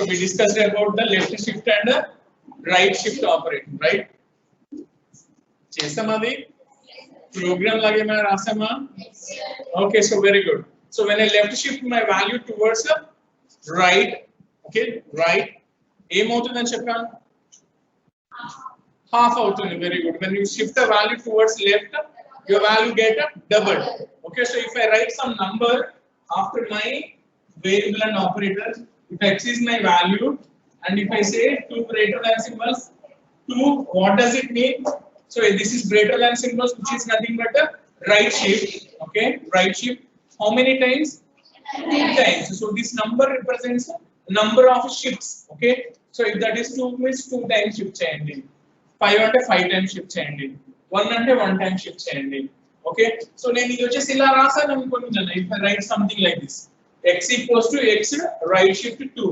So we discussed about the left shift and the right shift operation, right? Chesamadi program lage mana rasama. Okay, so very good. So when I left shift my value towards the right, okay, right, aim avutundani cheppanu half outundi. Very good. When you shift the value towards left, your value get doubled. Okay, so if I write some number after my variable and operator, if x is my value and if I say 2 greater than symbols, 2, what does it mean? So this is greater than symbols, which is nothing but a right shift. Okay, right shift. How many times? 2 times. So this number represents number of shifts. Okay, so if that is 2 means 2 times shift cheyandi. 5 ante 5 times shift cheyandi. 1 ante 1 time shift cheyandi. Okay, so nenu idi vachesi ila rasanu anukuntunna. If I write something like this, x equals to x right shift 2.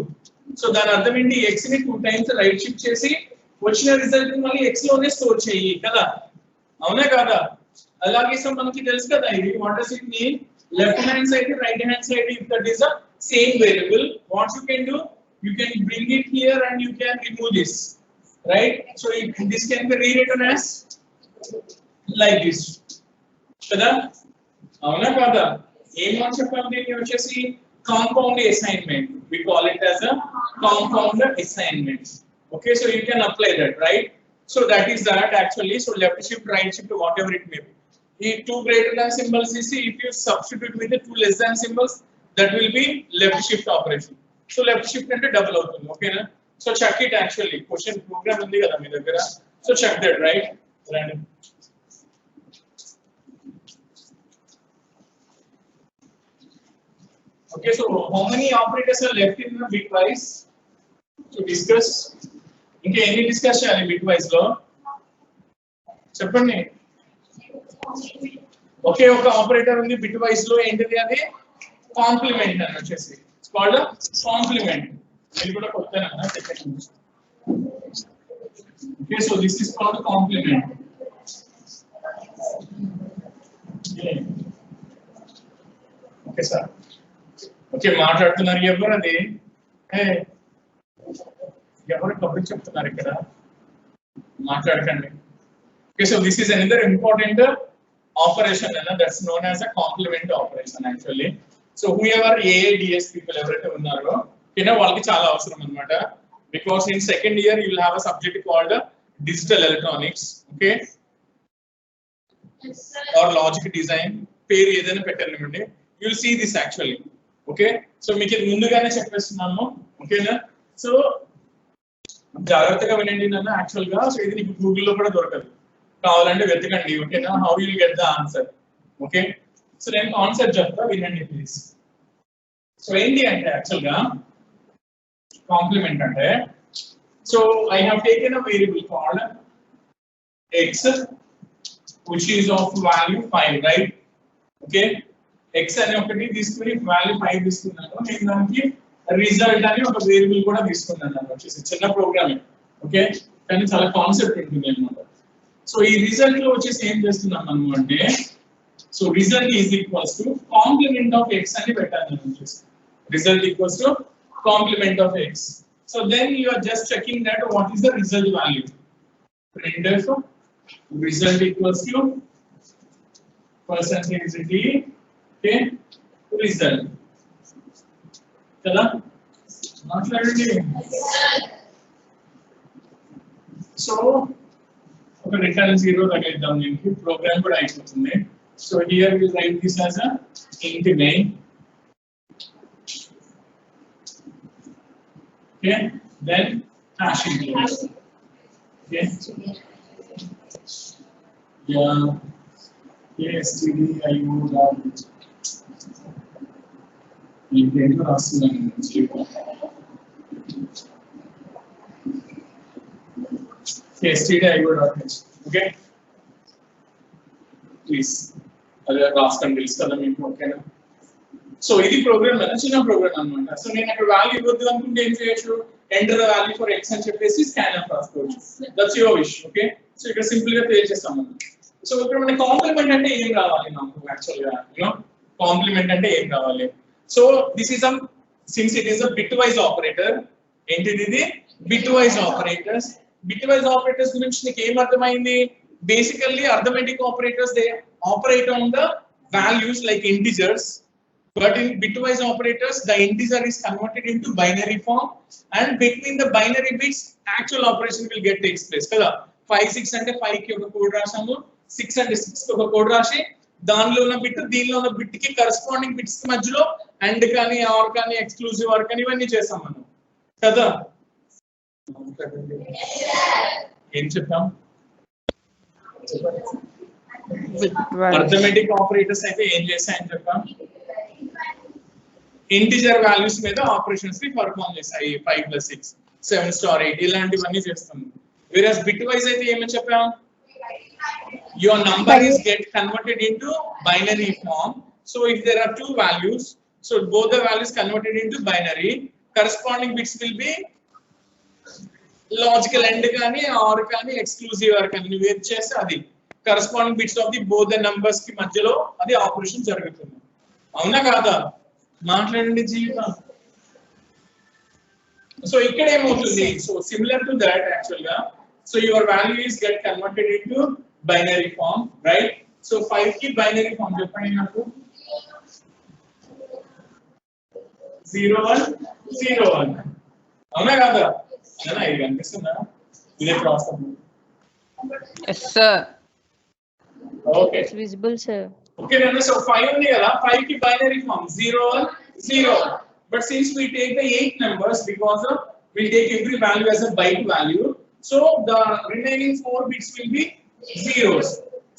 So దాని అర్థం ఏంటి? x ని 2 times right shift చేసి వచ్చిన result ని మళ్ళీ x లోనే store చేయి కదా, అవునా కాదా? అలాగే సో మనకి తెలుసు కదా ఇది what does it mean, left hand side right hand side if that is a same variable, what you can do, you can bring it here and you can remove this, right? So this can be rewritten as like this కదా, అవునా కాదా? ఏం అని చెప్పాలి దీన్ని వచ్చేసి compound assignment. We call it as a compound assignment. Okay, so you can apply that, right? So that is that actually. So left shift, right shift, whatever it may be. The 2 greater than symbols, you see, if you substitute with the 2 less than symbols, that will be left shift operation. So left shift and double out. Okay, na? So check it actually. Question program undi kada mee daggara. So check that, right? Random. Okay, so how many operators are left in the bitwise to discuss? Inke any discuss cheyali bitwise lo cheppandi. Okay, oka operator undi bitwise lo entidi adi complement అని వచ్చేసి. It's called a complement. ఇది కూడా కొత్తనా second. Okay, so this is called complement. Okay sir. Okay మాట్లాడుతున్నారు ఎవరు అది ఎవరు కబుర్లు చెప్తున్నారు ఇక్కడ మాట్లాడకండి. Okay, so this is another important operation అన్న that's known as a complement operation actually. So whoever AADS people ఎవరైతే ఉన్నారో ఓకేనా వాళ్ళకి చాలా అవసరం అన్నమాట. Because in second year you will have a subject called digital electronics, okay, or logic design, పేరు ఏదైనా పెట్టండి, you will see this actually. Okay, so మీకు ఇది ముందుగానే చెప్పేస్తున్నాము, ఓకేనా? సో జాగ్రత్తగా వినండి నాన్న. యాక్చువల్ గా సో ఇది నీకు గూగుల్లో కూడా దొరకదు, కావాలంటే వెతకండి, ఓకేనా? How you will get the answer. Okay, so నేను కాన్సెప్ట్ చెప్తా, వినండి ప్లీజ్. సో ఏంటి అంటే యాక్చువల్ గా కాంప్లిమెంట్ అంటే, so I have taken a variable called x which is of value 5, right? Okay, x అనే ఒకటి తీసుకుని వాల్యూ 5 తీసుకున్నాను. నేను దానికి రిజల్ట్ అని ఒక వేరియబుల్ కూడా తీసుకున్నాను వచ్చేసి. చిన్న ప్రోగ్రామ్, ఓకే, కానీ చాలా కాన్సెప్ట్ ఉంటుంది అన్నమాట. సో ఈ రిజల్ట్ లో వచ్చేసి ఏం చేస్తున్నాం మనం అంటే, so result is equals to complement of x అని పెట్టాను వచ్చేసి. Result equals to complement of x. So then you are just checking that what is the result value. printf result equals to percentage d, okay, result kada మాట్లాడండి. So ఒక return 0 తగిలిద్దాం, దీనికి program కూడా అయిపోతుంది. So here we write this as a int main, okay, then hash includes, okay, yeah, stdio ఇంకేంటో రాస్తున్నాను. stdio.h, okay, please అదే రాసుకోండి, తెలుసు కదా మీకు, ఓకేనా? సో ఇది ప్రోగ్రామ్ కదా, చిన్న ప్రోగ్రామ్ అన్నమాట. సో నేను అక్కడ వాల్యూ ఇవ్వద్దు అనుకుంటే ఏం చేయొచ్చు, enter the value for x అని చెప్పేసి స్కాన్ఎఫ్ రాసుకోవచ్చు. That's your wish, okay. So ఇక్కడ సింపుల్ గా పే చేస్తాం మనం. సో ఇక్కడ మన కాంప్లిమెంట్ అంటే ఏం రావాలి నాకు యాక్చువల్ గా, కాంప్లిమెంట్ అంటే ఏం రావాలి? So this is a, since it is a bitwise operator, ఏంటిది ఇది బిట్వైజ్ ఆపరేటర్స్. బిట్వైజ్ ఆపరేటర్స్ గురించి నీకు ఏం అర్థమైంది? Basically arithmetic operators they operate on the values like integers, but in bitwise operators the integer is converted into binary form, and between the binary bits actual operation will get takes place kada. 5 6 అంటే 5 కి ఒక code రాసాము, 6 అంటే 6 కి ఒక code రాసి దానిలో ఉన్న bit దీనిలో ఉన్న బిట్ కి కరెస్పాండింగ్ బిట్స్ కి మధ్యలో అండ్ కానీ ఆర్ కానీ ఎక్స్క్లూజివ్ ఆర్ కానీ ఇవన్నీ చేసాం మనం కదా. ఏం చెప్పాం? అర్థమెటిక్ ఆపరేటర్స్ అయితే ఏం చేస్తాయని చెప్పాం? ఇంటిజర్ వాల్యూస్ మీద ఆపరేషన్స్ ని పర్ఫార్మ్ చేస్తాయి. 5 + 6 7 * 8 ఇలాంటివన్నీ చేస్తాం. వేరస్ బిట్ వైజ్ అయితే ఏమని చెప్పాం? Your number is get converted into binary form. So if there are two values, so both the values converted into binary, corresponding bits will be logical end కానీ are కానీ exclusive are కానీ నువ్వు ఏది చేస్తే అది corresponding bits of the both the numbers కి మధ్యలో అది ఆపరేషన్ జరుగుతుంది. అవునా కాదా? మాట్లాడండి జీవితం. సో ఇక్కడ ఏమవుతుంది? So similar to that actual గా, so your value is get converted into binary form, right? So 5 కి బైనరీ ఫామ్ చెప్పండి నాకు. 0 1 0 1 అవునా కాదా? అలా ఇది కనిపిస్తుందా? ఇదే process. Yes sir. Okay. It's visible sir. Okay then, so 5 ఉంది కదా, 5 కి binary form 0 1 0. But since we take the 8 numbers, because we take every value as a byte value, so the remaining 4 bits will be zeros.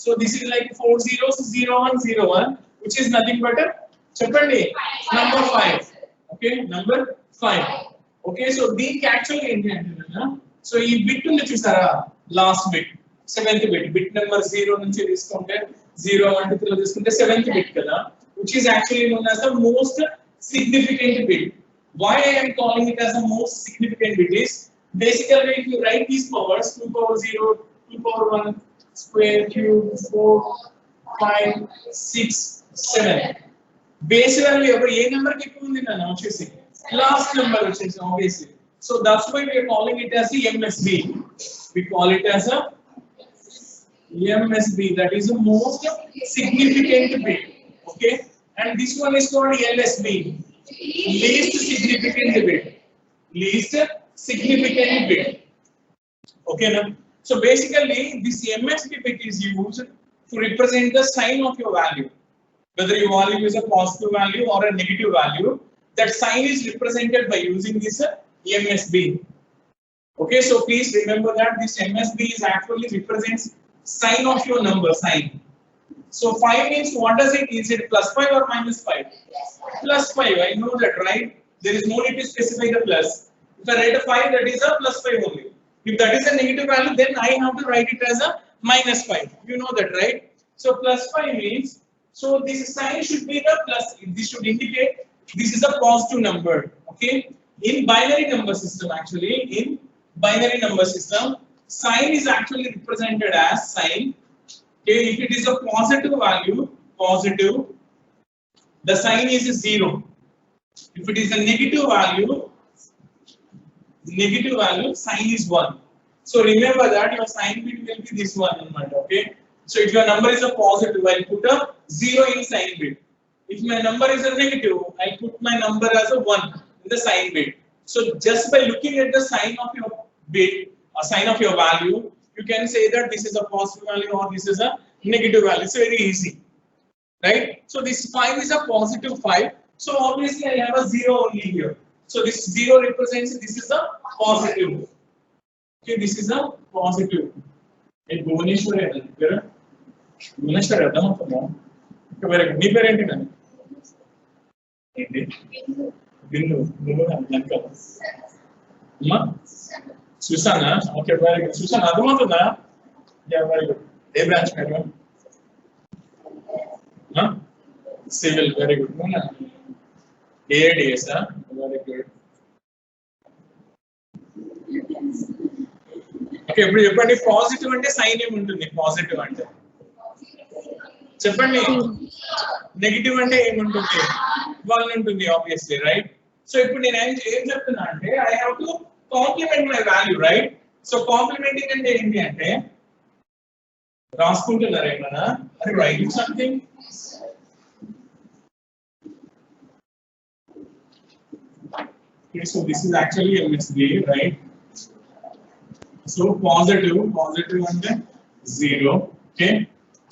So this is like 4 zeros, 0 1 0 1, which is nothing but a చెప్పండి number 5. Okay, number 5. Okay, so దీనికి యాక్చువల్గా ఏంటి అంటే, so ఈ bit ఉంది చూసారా, last bit 7th bit, bit number 0 నుంచి తీసుకుంటే 0 1 2 తీసుకుంటే 7th బిట్ కదా, which is actually known as the most significant bit. Why I am calling it as the most significant bit is basically if you write these powers 2 power 0, 2 power 1, square, cube, 4, 5, 6, 7. Basically every A number కి ఎక్కువ ఉంది నన్ను వచ్చేసి last number వచ్చేసి obviously. So that's why we are calling it as the MSB. We call it as a MSB, that is the most significant bit. Okay, and this one is called LSB, least significant bit. Least significant bit. Okay now, so basically this MSB bit is used to represent the sign of your value, whether your value is a positive value or a negative value. That sign is represented by using this MSB. Okay, so please remember that this MSB is actually represents sign of your number sign. So 5 means what does it? Is it +5 or -5? +5. I know that, right? There is no need to specify the plus. If I write a 5, that is a +5 only. If that is a negative value, then I have to write it as a -5. You know that, right? So +5 means, so this sign should be the plus. This should indicate this is a positive number. Okay, in binary number system, actually in binary number system, sign is actually represented as sign. Okay, if it is a positive value, positive, the sign is 0. If it is a negative value, sign is 1. So remember that your sign bit will be this one. Okay, so if your number is a positive, I'll put a 0 in sign bit. If my number is a negative, I put my number as a 1 in the sign bit. So just by looking at the sign of your bit, or sign of your value, you can say that this is a positive value or this is a negative value. It's very easy, right? So this 5 is a positive 5. So obviously I have a 0 only here. So this 0 represents this is a positive. Okay, this is a positive. It Bhuvaneshwari here. Bhuvaneshwari adamautunda. Very good. Nee parenti nani? Bindu, Lanka. Ma? Susana? Okay, very good. Susana, adamautunda? Yeah, very good. A branch madam? Huh? Civil, very good. No, AADS, huh? Very good. Okay, ఇప్పుడు చెప్పండి positive అంటే sign ఏముంటుంది? Positive అంటే చెప్పండి, negative అంటే ఏముంటుంది? 1 ఉంటుంది obviously, right? So ఇప్పుడు నేను ఏం చెప్తున్నా అంటే I have to complement my value, right? So complementing అంటే ఏంటి అంటే రాసుకుంటున్నారు ఏమన్నా, అది writing something. Okay, so this is actually a mistake, right? So positive అంటే 0. Okay,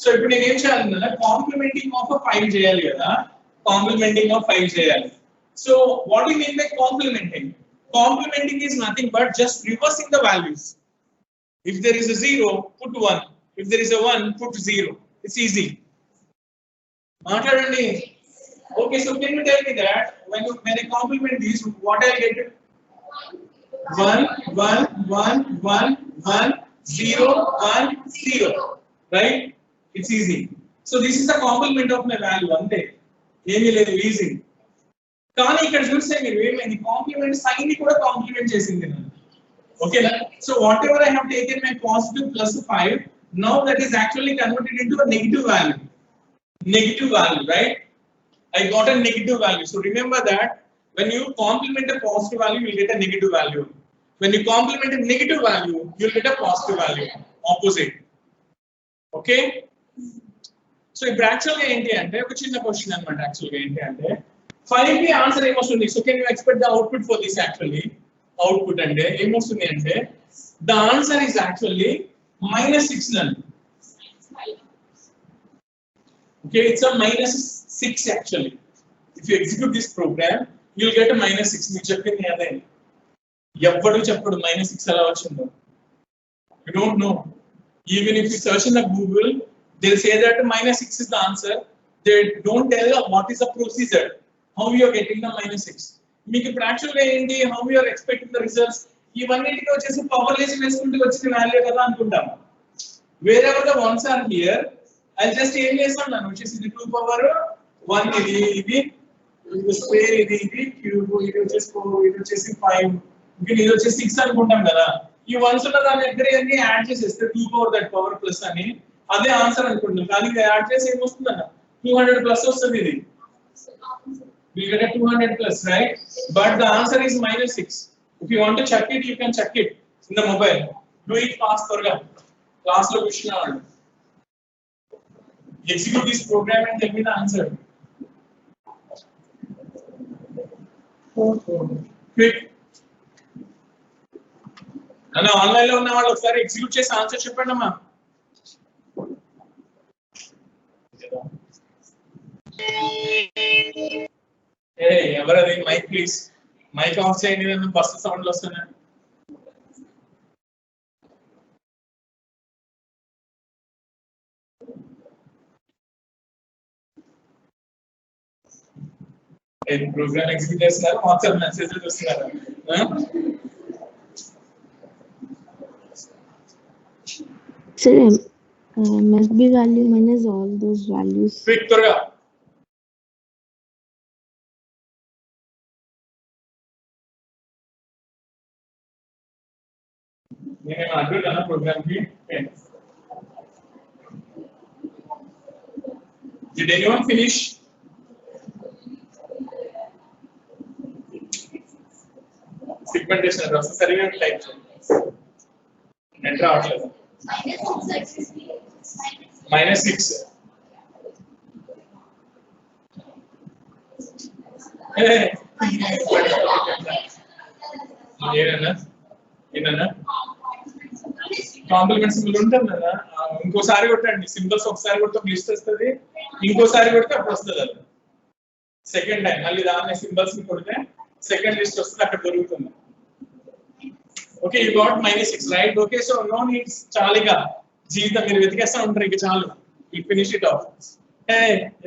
so ఇప్పుడు నేను ఏం చేయాలన్నా కాంప్లిమెంటింగ్ ఆఫ్ 5 చేయాలి కదా, కాంప్లిమెంటింగ్ ఆఫ్ 5 చేయాలి. So what do you mean by complementing? Complementing is nothing but just reversing the values. If there is a 0, put 1. If there is a 1, put 0. It's easy. Maatladandi. Okay, so can you tell me that when I complement these, what I'll get? 1, 1, 1, 1, 1, 0, 1, 0. Right? It's easy. So this is the complement of my value. Ante. Emi ledu easy. కానీ ఇక్కడ చూస్తే మీరు ఏమైంది, complement sign ని కూడా complement చేసింది నేను. ఓకేనా? So what ever I have taken my positive plus 5, now that is actually converted into a negative value. Negative value, right? I got a negative value. So remember that when you complement a positive value, you will get a negative value. When you complement a negative value, you will get a positive value. Opposite. Okay? So if actually enti ante oka chinna question anamata, actually enti ante find the answer em ostundi. So can you expect the output for this? Actually output ante em ostundi ante the answer is actually -6 none. Okay, it's a -6 actually. If you execute this program, you'll get a -6. You check in here then. Evvadu cheppadu -6 ela vachindo. You don't know. Even if you search in the Google, they'll say that -6 is the answer. They don't tell you what is the procedure, how you are getting the -6. Meeku ippudu actually enti, how you are expecting the results. Ivannitiki vachesi power less veskunte vachina value kada anukuntam. Wherever the ones are here, I'll just ఏం చేస్తాను, వచ్చేసి 2 power 1 ఇది square ఇది cube, ఇది వచ్చేసి 4, ఇది వచ్చేసి 5, ఇంకా ఇది వచ్చేసి 6 అనుకుంటాం కదా. ఈ వన్స్ ఉన్న దాని దగ్గర అన్ని యాడ్ చేసేస్తే 2 పవర్ దట్ పవర్ ప్లస్ అని అదే ఆన్సర్ అనుకుంటున్నాం. కానీ యాడ్ చేసి ఏమొస్తుందన్న 200 ప్లస్ వస్తుంది. ఇది we'll get a 200 plus, right? But the answer is -6. If you want to check it, you can check it in the mobile. Do it fast త్వరగా class లో question అవ్వండి. Execute this program and tell me the answer. Quick. అన్న online లో ఉన్న వాళ్ళు ఒకసారి execute చేసి answer చెప్పండి అమ్మా. ఎవరది? మైక్ ప్లీజ్, మైక్ ఆఫ్ చేయండి, నేను బస్సు సౌండ్లు వస్తున్నాయి. ప్రోగ్రామ్ ఎగ్జిక్యూట్ చేస్తున్నారు, వాట్సాప్ మెసేజెస్ వస్తున్నారు. Sir, must be value minus all those values. Quick, త్వరగా. నేను అడ్డున్నా ప్రోగ్రామ్ కి. Did anyone finish? Segmentation process సరిగా టైప్ చేయండి. ఎంటర్ అవ్వట్లేదు. -6. ఏనన్నా కాంప్లిమెంట్ సింబల్ ఉంటుంది కదా, ఇంకోసారి కొట్టండి. సింబల్స్ ఒకసారి కొడితే లిస్ట్ వస్తుంది, ఇంకోసారి కొడితే అప్పుడు వస్తుంది. అది సెకండ్ టైం మళ్ళీ దాన్ని సింబల్స్ ని కొడితే సెకండ్ లిస్ట్ వస్తుంది, అక్కడ దొరుకుతుంది. Okay, you got -6, right? Okay, so no needs. చాలిగా జీవితం మీరు వెతికేస్తా ఉంటారు, ఇక చాలు. You finish it off.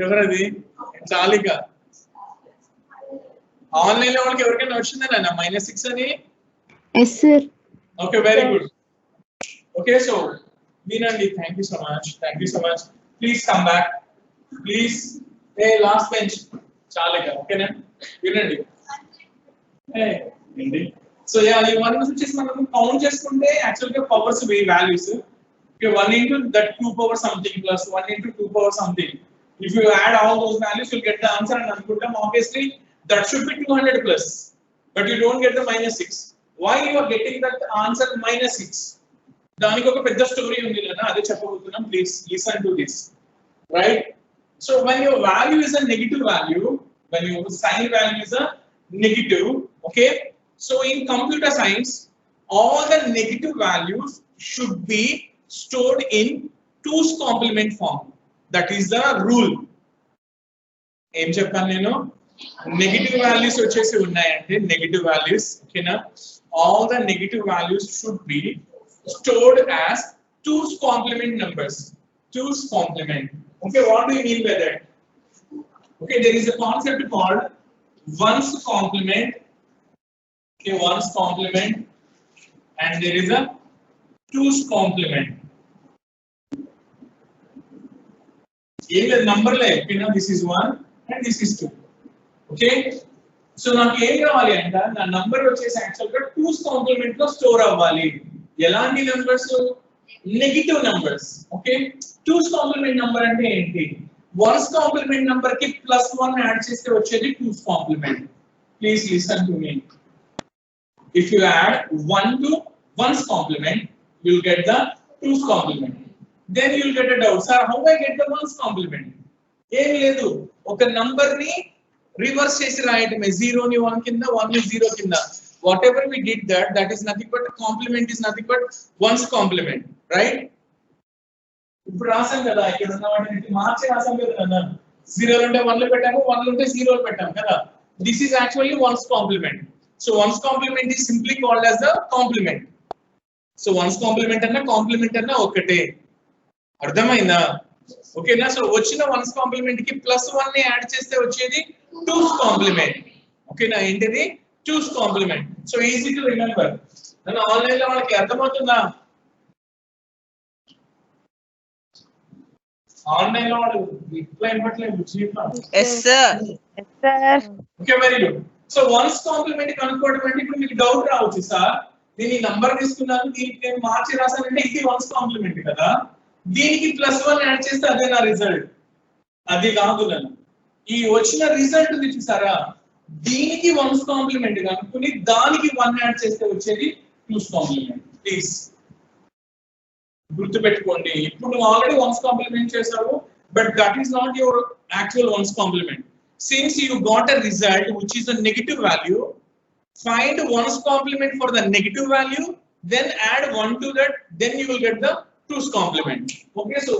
ఎవరది? చాలిగా ఆన్లైన్ లో వాళ్ళకి ఎవరికైనా వచ్చిందేనా -6 అని? Yes sir. Okay, very good. Okay, so Meenandi, thank you so much. Thank you so much. Please come back. Please. Hey, last bench. Chalega. Okay, na? Meenandi. Hey, Meenandi. So yeah, you want to just count చేసుకుంటే actually the powers values. Okay, 1 into that 2 power something plus 1 into 2 power something. If you add all those values, you'll get the answer. And అనుకుంటాం obviously that should be 200 plus, but you don't get the minus 6. Why you are getting that answer minus 6? దానికి ఒక పెద్ద story ఉంది కదా, అదే చెప్పబోతున్నాం. Please listen to this, right? So when your value is a negative value, when your sign value is a negative, okay, so in computer science all the negative values should be stored in 2's complement form. That is the rule. ఏం చెప్పాను నేను? Negative values వచ్చేసి ఉన్నాయంటే negative values, ఓకేనా, all the negative values should be stored as 2's complement numbers. 2's complement. Okay, what do you mean by that? Okay, there is a concept called 1's complement. Okay, 1's complement, and there is a 2's complement. In the number like, you know, this is 1 and this is 2. Okay, so నాకు ఏం కావాలి అంటే నా number వచ్చేసి actual గా 2's complement లో store అవ్వాలి. ఎలాంటి numbers? Negative numbers. Okay, 2's complement number అంటే ఏంటి? 1's complement నంబర్ కి +1 యాడ్ చేస్తే వచ్చేది 2's complement. Please listen to me. If you add 1 to 1's complement, you will get the 2's complement. Then you will get a doubt, sir, how I get the 1's complement? ఏం లేదు, ఒక number ని reverse చేసి రాయటమే. 0 ని 1 కింద, 1 ని 0 కింద. Whatever we did that is nothing but complement is nothing but 1's complement, right? ఇప్పుడు రాసాం కదా, ఇక్కడ ఉన్న వాటిని మార్చి రాసాం కదా అన్న. 0 ఉంటే 1 పెట్టాము, 1 ఉంటే 0 పెట్టాము కదా. This is actually 1's complement. So 1's complement is simply called as the complement. So 1's complement అన్న కాంప్లిమెంట్ అన్న ఒకటే. అర్థమైందా? ఓకేనా? సో వచ్చిన 1's complement కి +1 ని యాడ్ చేస్తే వచ్చేది 2's complement. ఓకేనా? ఏంటిది? 2's complement. So easy to remember. నన్ను ఆన్లైన్ లో వాళ్ళకి అర్థమవుతుందా? ఆన్లైన్ లో వాళ్ళు రిప్లై ఇవ్వట్లేదు. Yes sir. Yes, sir. Okay, very good. So 1's complement కనుక్కోవడం అంటే ఇప్పుడు మీకు డౌట్ రావచ్చు, సార్ దీని నంబర్ తీసుకున్నాను, దీనికి నేను మార్చి రాసానంటే ఇది 1's complement కదా, దీనికి +1 యాడ్ చేస్తే అదే నా రిజల్ట్. అది కాదు నన్ను, ఈ వచ్చిన రిజల్ట్ ఉంది చూసారా, దీనికి 1's complement కనుక్కుని దానికి 1 యాడ్ చేస్తే వచ్చేది 2's complement. ప్లీజ్ గుర్తుపెట్టుకోండి. ఇప్పుడు నువ్వు ఆల్రెడీ 1's complement చేసావు, but that is not your actual 1's complement. Since you got a result which is a negative value, find 1's complement for the negative value, then add 1 to that, then you will get the 2's complement. Okay, so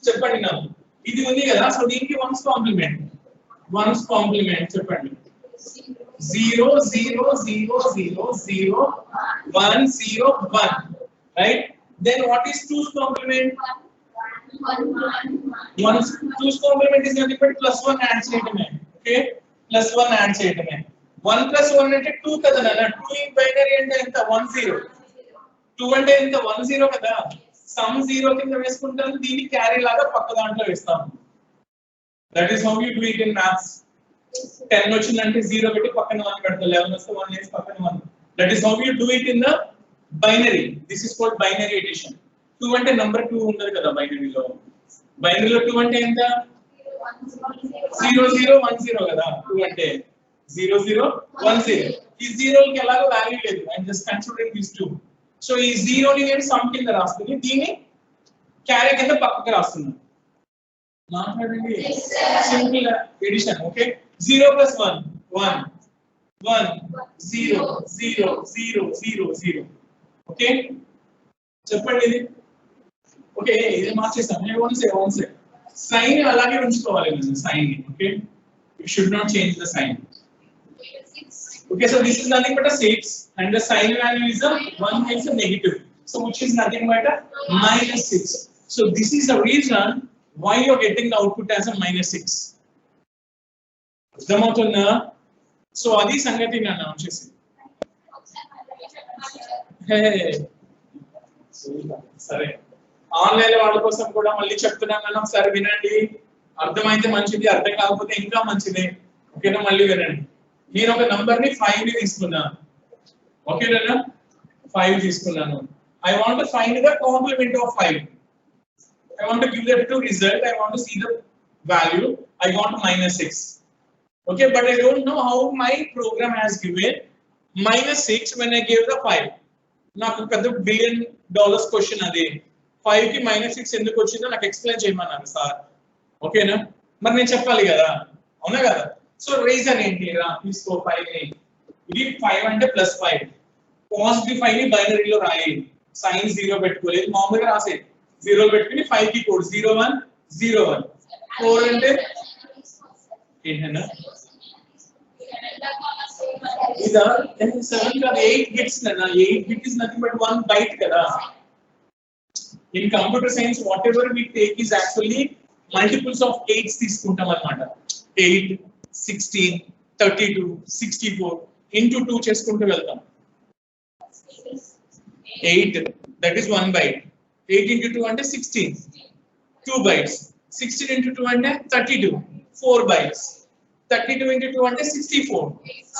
చెప్పండి నాకు, ఇది ఉంది కదా, so దీనికి 1's complement. 1's complement చెప్పండి. 0 0 0 0 0 1 0 1, right? Then what is 2's complement? 2's complement is nothing but +1 add చేయడమే. Okay, +1 add చేయడమే. 1 + 1 అంటే 2 కదా నాన్న. 2 ఇన్ బైనరీ అంటే ఎంత? 1 0. 2 అంటే ఎంత? 1 0 కదా. సమ్ 0 కింద వేసుకుంటాను, దీన్ని క్యారీ లాగా పక్క దాంట్లో వేస్తాము. That is how you do it in maths. 10 వచ్చిందంటే 0 పెట్టి పక్కన 1 పెడతాం, 11 వస్తే 1 వేసి పక్కన 1. That is how you do it in the binary. This is called binary addition. 2 అంటే నంబర్ 2 ఉండదు కదా బైనరీలో. బైనరీలో 2 అంటే ఎంత? 0 0 1 0 కదా. 2 అంటే 0 0 1 0. ఈ 0 కి ఎలాగో వాల్యూ లేదు. I am just considering this 2. So ఈ 0 ని నేను సమ్ కింద రాస్తుంది, దీన్ని క్యారీ కింద పక్కకి రాస్తున్నాను. మాట్లాడండి. Simple edition. ఓకే, 0 + 1 1 1 0 0 0 0 0. ఓకే, చెప్పండి ఇది. ఓకే, ఇది మార్చేస్తాం. వన్ సే సైన్ అలాగే ఉంచుకోవాలి నేను సైన్ ని. Okay, you should not change the sign. Okay, so this is nothing but a 6 and the sign value is a 1 is a negative, so which is nothing but a -6. So this is the reason why you are getting the output as a -6. అర్థమవుతుందా? So అది సంగతి నేను వచ్చేసి. సరే, online వాళ్ళ కోసం కూడా మళ్ళీ చెప్తున్నాను నేను, ఒకసారి వినండి. అర్థమైతే మంచిది, అర్థం కాకపోతే ఇంకా మంచిదే. ఓకేనా? మళ్ళీ వినండి. నేను ఒక నంబర్ ని 5 ని తీసుకున్నాను. ఓకేనా? 5 తీసుకున్నాను. I want to find the complement of 5. I want to give that to result. I want to see the value. I got -6. Okay, but I don't know how my program has given -6 when I gave the 5. నాకు పెద్ద $1 billion question అది 5 కి -6 ఎందుకు వచ్చిందో నాకు explain చేయమన్నారు sir. ఓకేనా, మరి నేను చెప్పాలి కదా, అవునా కదా? సో రీజన్ ఏంటి రా, తీసుకో 5 ని, ఇది 5 అంటే +5, పాజిటివ్ 5 ని బైనరీలో రాయి, సైన్ 0 పెట్టుకోలేదు, మామూలుగా రాసే 0 పెట్టుకుని 5 కి కోడ్ 0 1 0 1. 4 అంటే ఏంటన్నా ఇదా 7 కాదు 8 బిట్స్ కదా, 8 bit is nothing but 1 byte కదా. In computer science whatever we take is actually multiples of 8s తీసుకుంటాం అన్నమాట. 8 16 32 64 into 2 చేసుకుంటూ వెళ్తాం. 8 that is 1 byte, 8 into 2 అంటే 16 2 bytes, 16 into 2 అంటే 32 4 bytes, 32 into 2 అంటే 64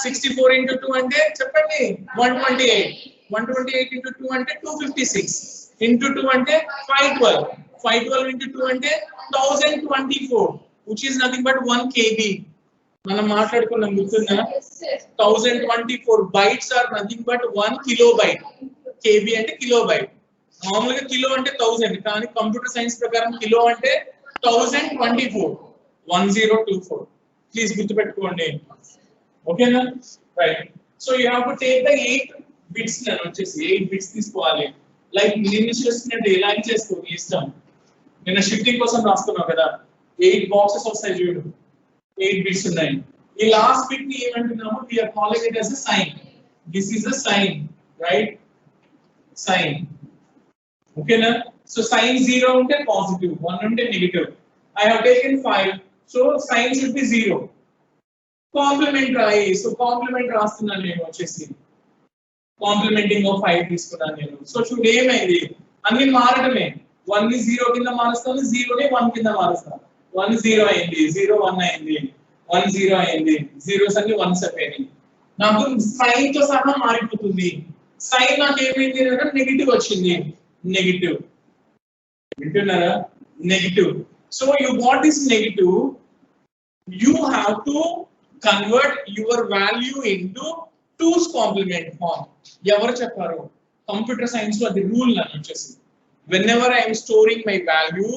64 into 2 అంటే చెప్పండి 128 128 into 2 అంటే 256 into 2 అంటే 512 512 into 2 అంటే 1024 which is nothing but 1 kb. మనం మాట్లాడుకున్నాం గుర్తుందా, 1024 bytes are nothing but 1 kilobyte. kb అంటే కిలోబైట్, మామూలుగా కిలో అంటే 1000 కానీ కంప్యూటర్ సైన్స్ ప్రకారం కిలో అంటే 1024 1024. ప్లీజ్ గుర్తుపెట్టుకోండి, ఓకేనా? Right. So you have to take the 8 bits నేను వచ్చేసి 8 బిట్స్ తీసుకోవాలి. లైక్ నిన్ను చేస్తున్నట్టు ఇలాగే చేసుకో నీ ఇష్టం. నిన్న షిఫ్టింగ్ కోసం రాస్తున్నావు కదా, 8 బాక్సెస్ వస్తాయి చూడు, 8 బిట్స్ ఉన్నాయి. ఈ లాస్ట్ బిట్ ని ఏమంటున్నాము, we are calling it as a sign. This is the sign, right? Sign, ఓకేనా? సో సైన్ 0 ఉంటే పాజిటివ్, 1 ఉంటే negative. I have taken 5, so sign should be 0. Complement రాయి, సో కాంప్లిమెంట్ రాస్తున్నాను నేను వచ్చేసి, కాంప్లిమెంటింగ్ ఆఫ్ 5 తీసుకున్నాను నేను. సో చూడు ఏమైంది, అన్ని మారడమే. 1 ని 0 కింద మారుస్తాను, 0 ని 1 కింద మారుస్తాను. 1 0 అయింది, 0 1 అయింది, 1 0 అయింది, జీరోస్ అన్ని 1s అయిపోయినాయి. నాకు సైన్ తో సహా మారిపోతుంది. సైన్ నాకు ఏమైంది అంటే నెగిటివ్ వచ్చింది, నెగిటివ్. వింటున్నారా? Negative. So you got this negative, you have to convert your value into 2's complement form. ఎవరు చెప్పారు? కంప్యూటర్ సైన్స్ లో అది రూల్ అని వచ్చేసి, whenever I am storing my value,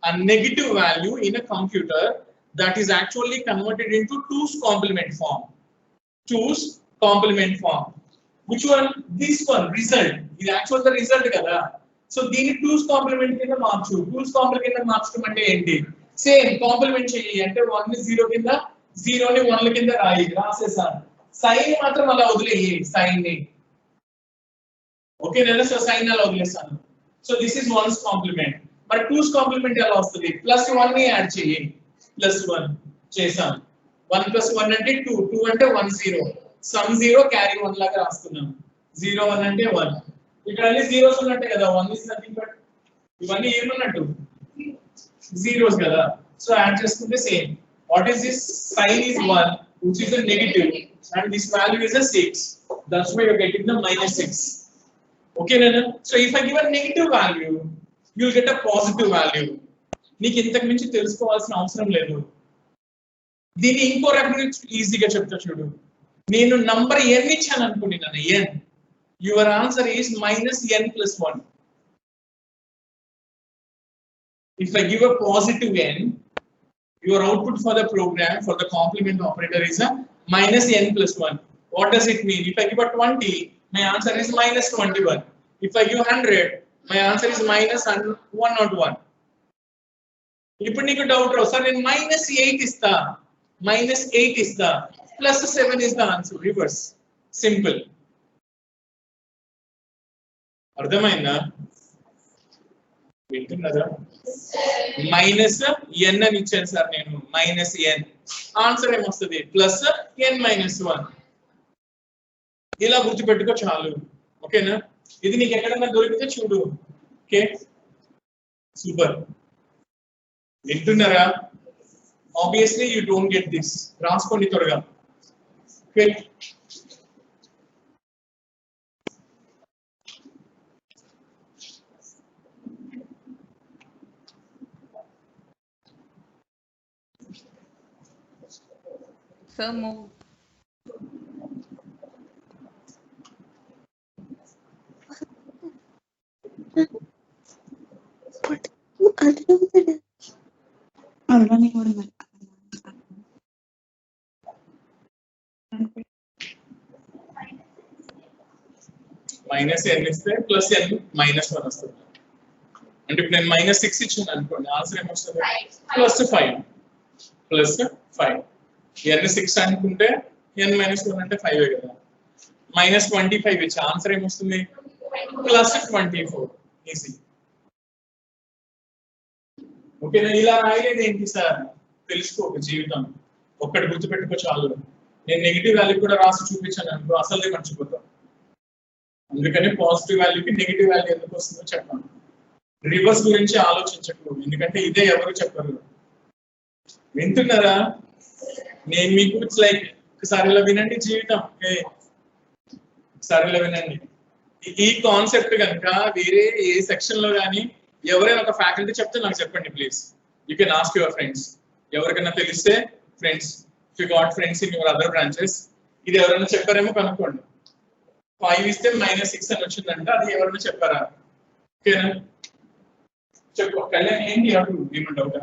a negative value in a computer, that is actually converted into 2's complement form. 2's complement form. Which one? This one, result. ఇది actually the result కదా. So దీన్ని 2's complement కింద మార్చు. 2's complement కింద మార్చడం అంటే ఏంటి? Same complement చెయ్యి అంటే 1 ని 0 కింద, 0 ని 1 కింద రాయి, రాసేసాను. సైన్ మాత్రం అలా వదిలేయి, సైన్ ని, ఓకేనా? సో సైన్ అలా వదిలేసాను. So this is 1's complement. మరి 2's కాంప్లిమెంట్ ఎలా వస్తుంది? +1 ని యాడ్ చెయ్యి, +1 చేసాను. 1 + 1 అంటే 2, 2 అంటే 1 0, సమ్ 0 క్యారీ 1 లాగా రాస్తున్నాను. 0 1 అంటే 1, ఇక్కడ అన్ని జీరోస్ ఉన్నట్టే కదా, 1 ఇస్ నథింగ్ బట్ ఇవన్నీ ఏమన్నట్టు zeros kada. So add చేసుకుంటే same. What is this? Sin is 1, which is a negative, and this value is a 6. That's why you're getting the -6. Okay nana? So if I give a negative value, you'll get a positive value. నీకు ఇంతకు మించి తెలుసుకోవాల్సిన అవసరం లేదు. దీన్ని ఇంకో రకంగా ఈజీగా చెప్తా చూడు. నేను నంబర్ n ఇచ్చాను అనుకుంటున్నాను, n. Your answer is -n+1. If I give a positive n, your output for the program for the complement operator is a -n+1. What does it mean? If I give a 20, my answer is -21. If I give 100, my answer is -101. ఇప్పుడు నీకు doubt రావు, sir నేను -8 ఇస్తా, -8 ఇస్తా, +7 is the answer. Reverse. Simple. అర్థమైందా? వింటున్నారా? -n అని ఇచ్చాను sir నేను, -n. ఆన్సర్ ఏమొస్తుంది? +n-1. ఇలా గుర్తుపెట్టుకో చాలు, ఓకేనా? ఇది నీకు ఎక్కడన్నా దొరికితే చూడు. Okay, super. వింటున్నారా? Obviously you don't get this. రాసుకోండి త్వరగా. Quick. Sir, move. Minus N ఇస్తే ప్లస్ ఎన్ మైనస్ 1 వస్తుంది. అంటే ఇప్పుడు నేను మైనస్ 6 ఇచ్చాను అనుకోండి, ఆన్సర్ ఏమొస్తుంది? ప్లస్ 5. ప్లస్ 5. ఎన్ 6 అనుకుంటే ఎన్ మైనస్ 1 అంటే 5 కదా. మైనస్ 25 ఇచ్చే ఆన్సర్ ఏమొస్తుంది? ప్లస్ 24. ఈజీ. ఓకేనా? ఇలా రాయలేదు ఏంటి సార్? తెలుసుకో ఒక జీవితం. ఒక్కటి గుర్తుపెట్టుకో చాలు. నేను నెగిటివ్ వాల్యూ కూడా రాసి చూపించాను అనుకో అసలు మర్చిపోతాం. అందుకని పాజిటివ్ వాల్యూకి నెగిటివ్ వాల్యూ ఎందుకు వస్తుందో చెప్పాను. రివర్స్ గురించి ఆలోచించకు, ఎందుకంటే ఇదే ఎవరు చెప్పరు. వింటున్నారా? నేను మీకు ఇట్స్ లైక్ ఒకసారి ఇలా వినండి జీవితం. ఒకసారి ఇలా వినండి. ఈ కాన్సెప్ట్ కనుక వేరే ఏ సెక్షన్ లో కానీ ఎవరైనా ఒక ఫ్యాకల్టీ చెప్తే నాకు చెప్పండి please. You can ask your friends. ఎవరికైనా తెలిస్తే friends, if you got friends in your other branches, ఇది ఎవరైనా చెప్పారేమో కనుక్కోండి. 5 ఇస్తే మైనస్ 6 అని వచ్చిందంట, అది ఎవరైనా చెప్పారా? ఓకేనా? చెప్పు కళ్యాణ్, ఏంటి అప్పుడు ఏమంటే డౌటా?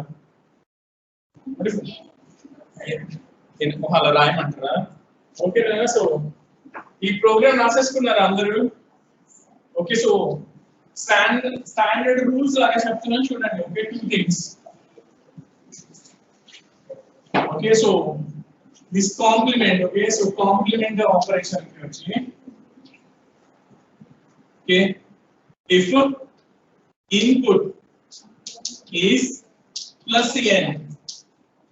అలా రాయమంటారా? ఓకేనా? సో ఈ ప్రోగ్రామ్ రాసేసుకున్నారా అందరూ? ఓకే, సో స్టాండర్డ్ రూల్స్ లాగా చెప్తున్నాను చూడండి. Okay, 2 things. Okay, so this complement. Okay, so complement operation కి వచ్చి okay, if input is plus n,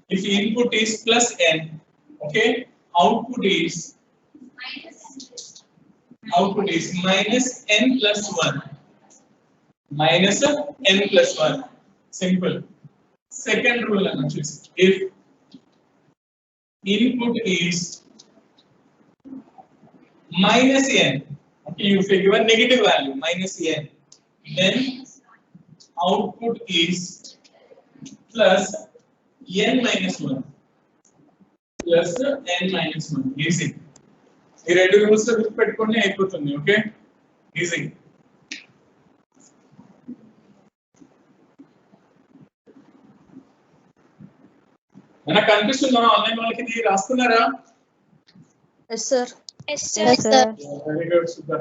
if input is plus n, okay, output is minus n plus 1, minus n plus 1. Simple. Second rule I choose. If input is minus n, okay, you figure a negative value minus n, then output is plus n minus 1, plus n minus 1. Easy. ఈ రెండు rules గుర్తుపెట్టుకొని అయిపోతుంది. Okay, easy. మనకు కనిపిస్తుందా? Online వాళ్ళకి ఇది రాస్తున్నారా? Yes, sir. Yes, sir. Very good, super.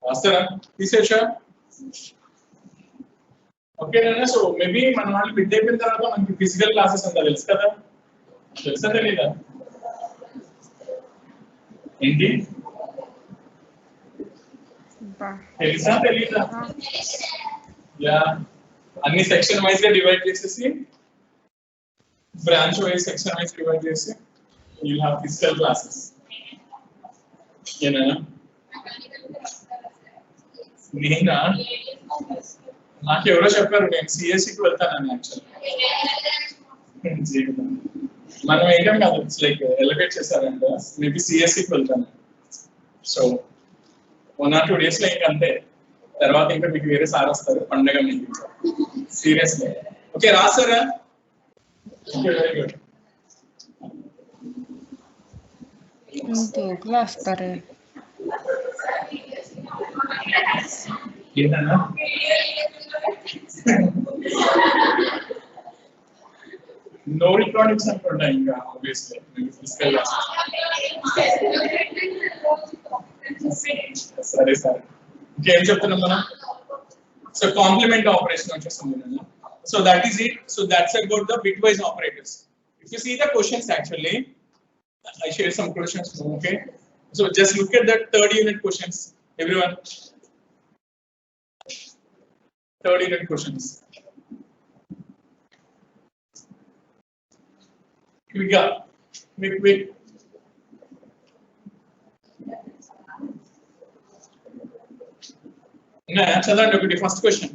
రాస్తారా? తీసేసా? ఓకేనా? సో మేబీ మన వాళ్ళు బిడ్ అయిపోయిన తర్వాత మనకి ఫిజికల్ క్లాసెస్ అంతా తెలుసు కదా? తెలుసా తెలీదా? ఏంటి తెలుసా తెలీదా? యా, అన్ని సెక్షన్ వైజ్ గా డివైడ్ చేసేసి, branch wise section wise divide చేసి యూ హావ్ ఫిజికల్ క్లాసెస్. ఓకేనా? నేనా? నాకు ఎవరో చెప్పారు నేను సిఎస్సికి వెళ్తానని. యాక్చువల్ మనం వేయడం కాదు, ఇట్స్ లైక్ ఎలివేట్ చేశారంట. మేబీ సిఎస్సికి వెళ్తాను. సో 1 or 2 days లో ఇంకా అంతే. తర్వాత ఇంకా మీకు వేరే సార్ వస్తారు, పండగ మీకు. సీరియస్లీ. ఓకే, రాస్తారా? Okay, very good. రాస్తారే ఏంటన్నా? నో రికార్డింగ్స్ అనుకుంటా ఇంకా ఆబ్వియస్లీ ఫిజికల్. సరే సరే, ఇంకేం చెప్తున్నాం మనం? సో కాంప్లిమెంట్ ఆపరేషన్ వచ్చేస్తుంది. So that is it. So that's about the bitwise operators. If you see the questions, actually I shared some questions. Okay, so just look at that third unit questions, everyone. Third unit questions. Quick. No, చదవండి ఒకటి. First question.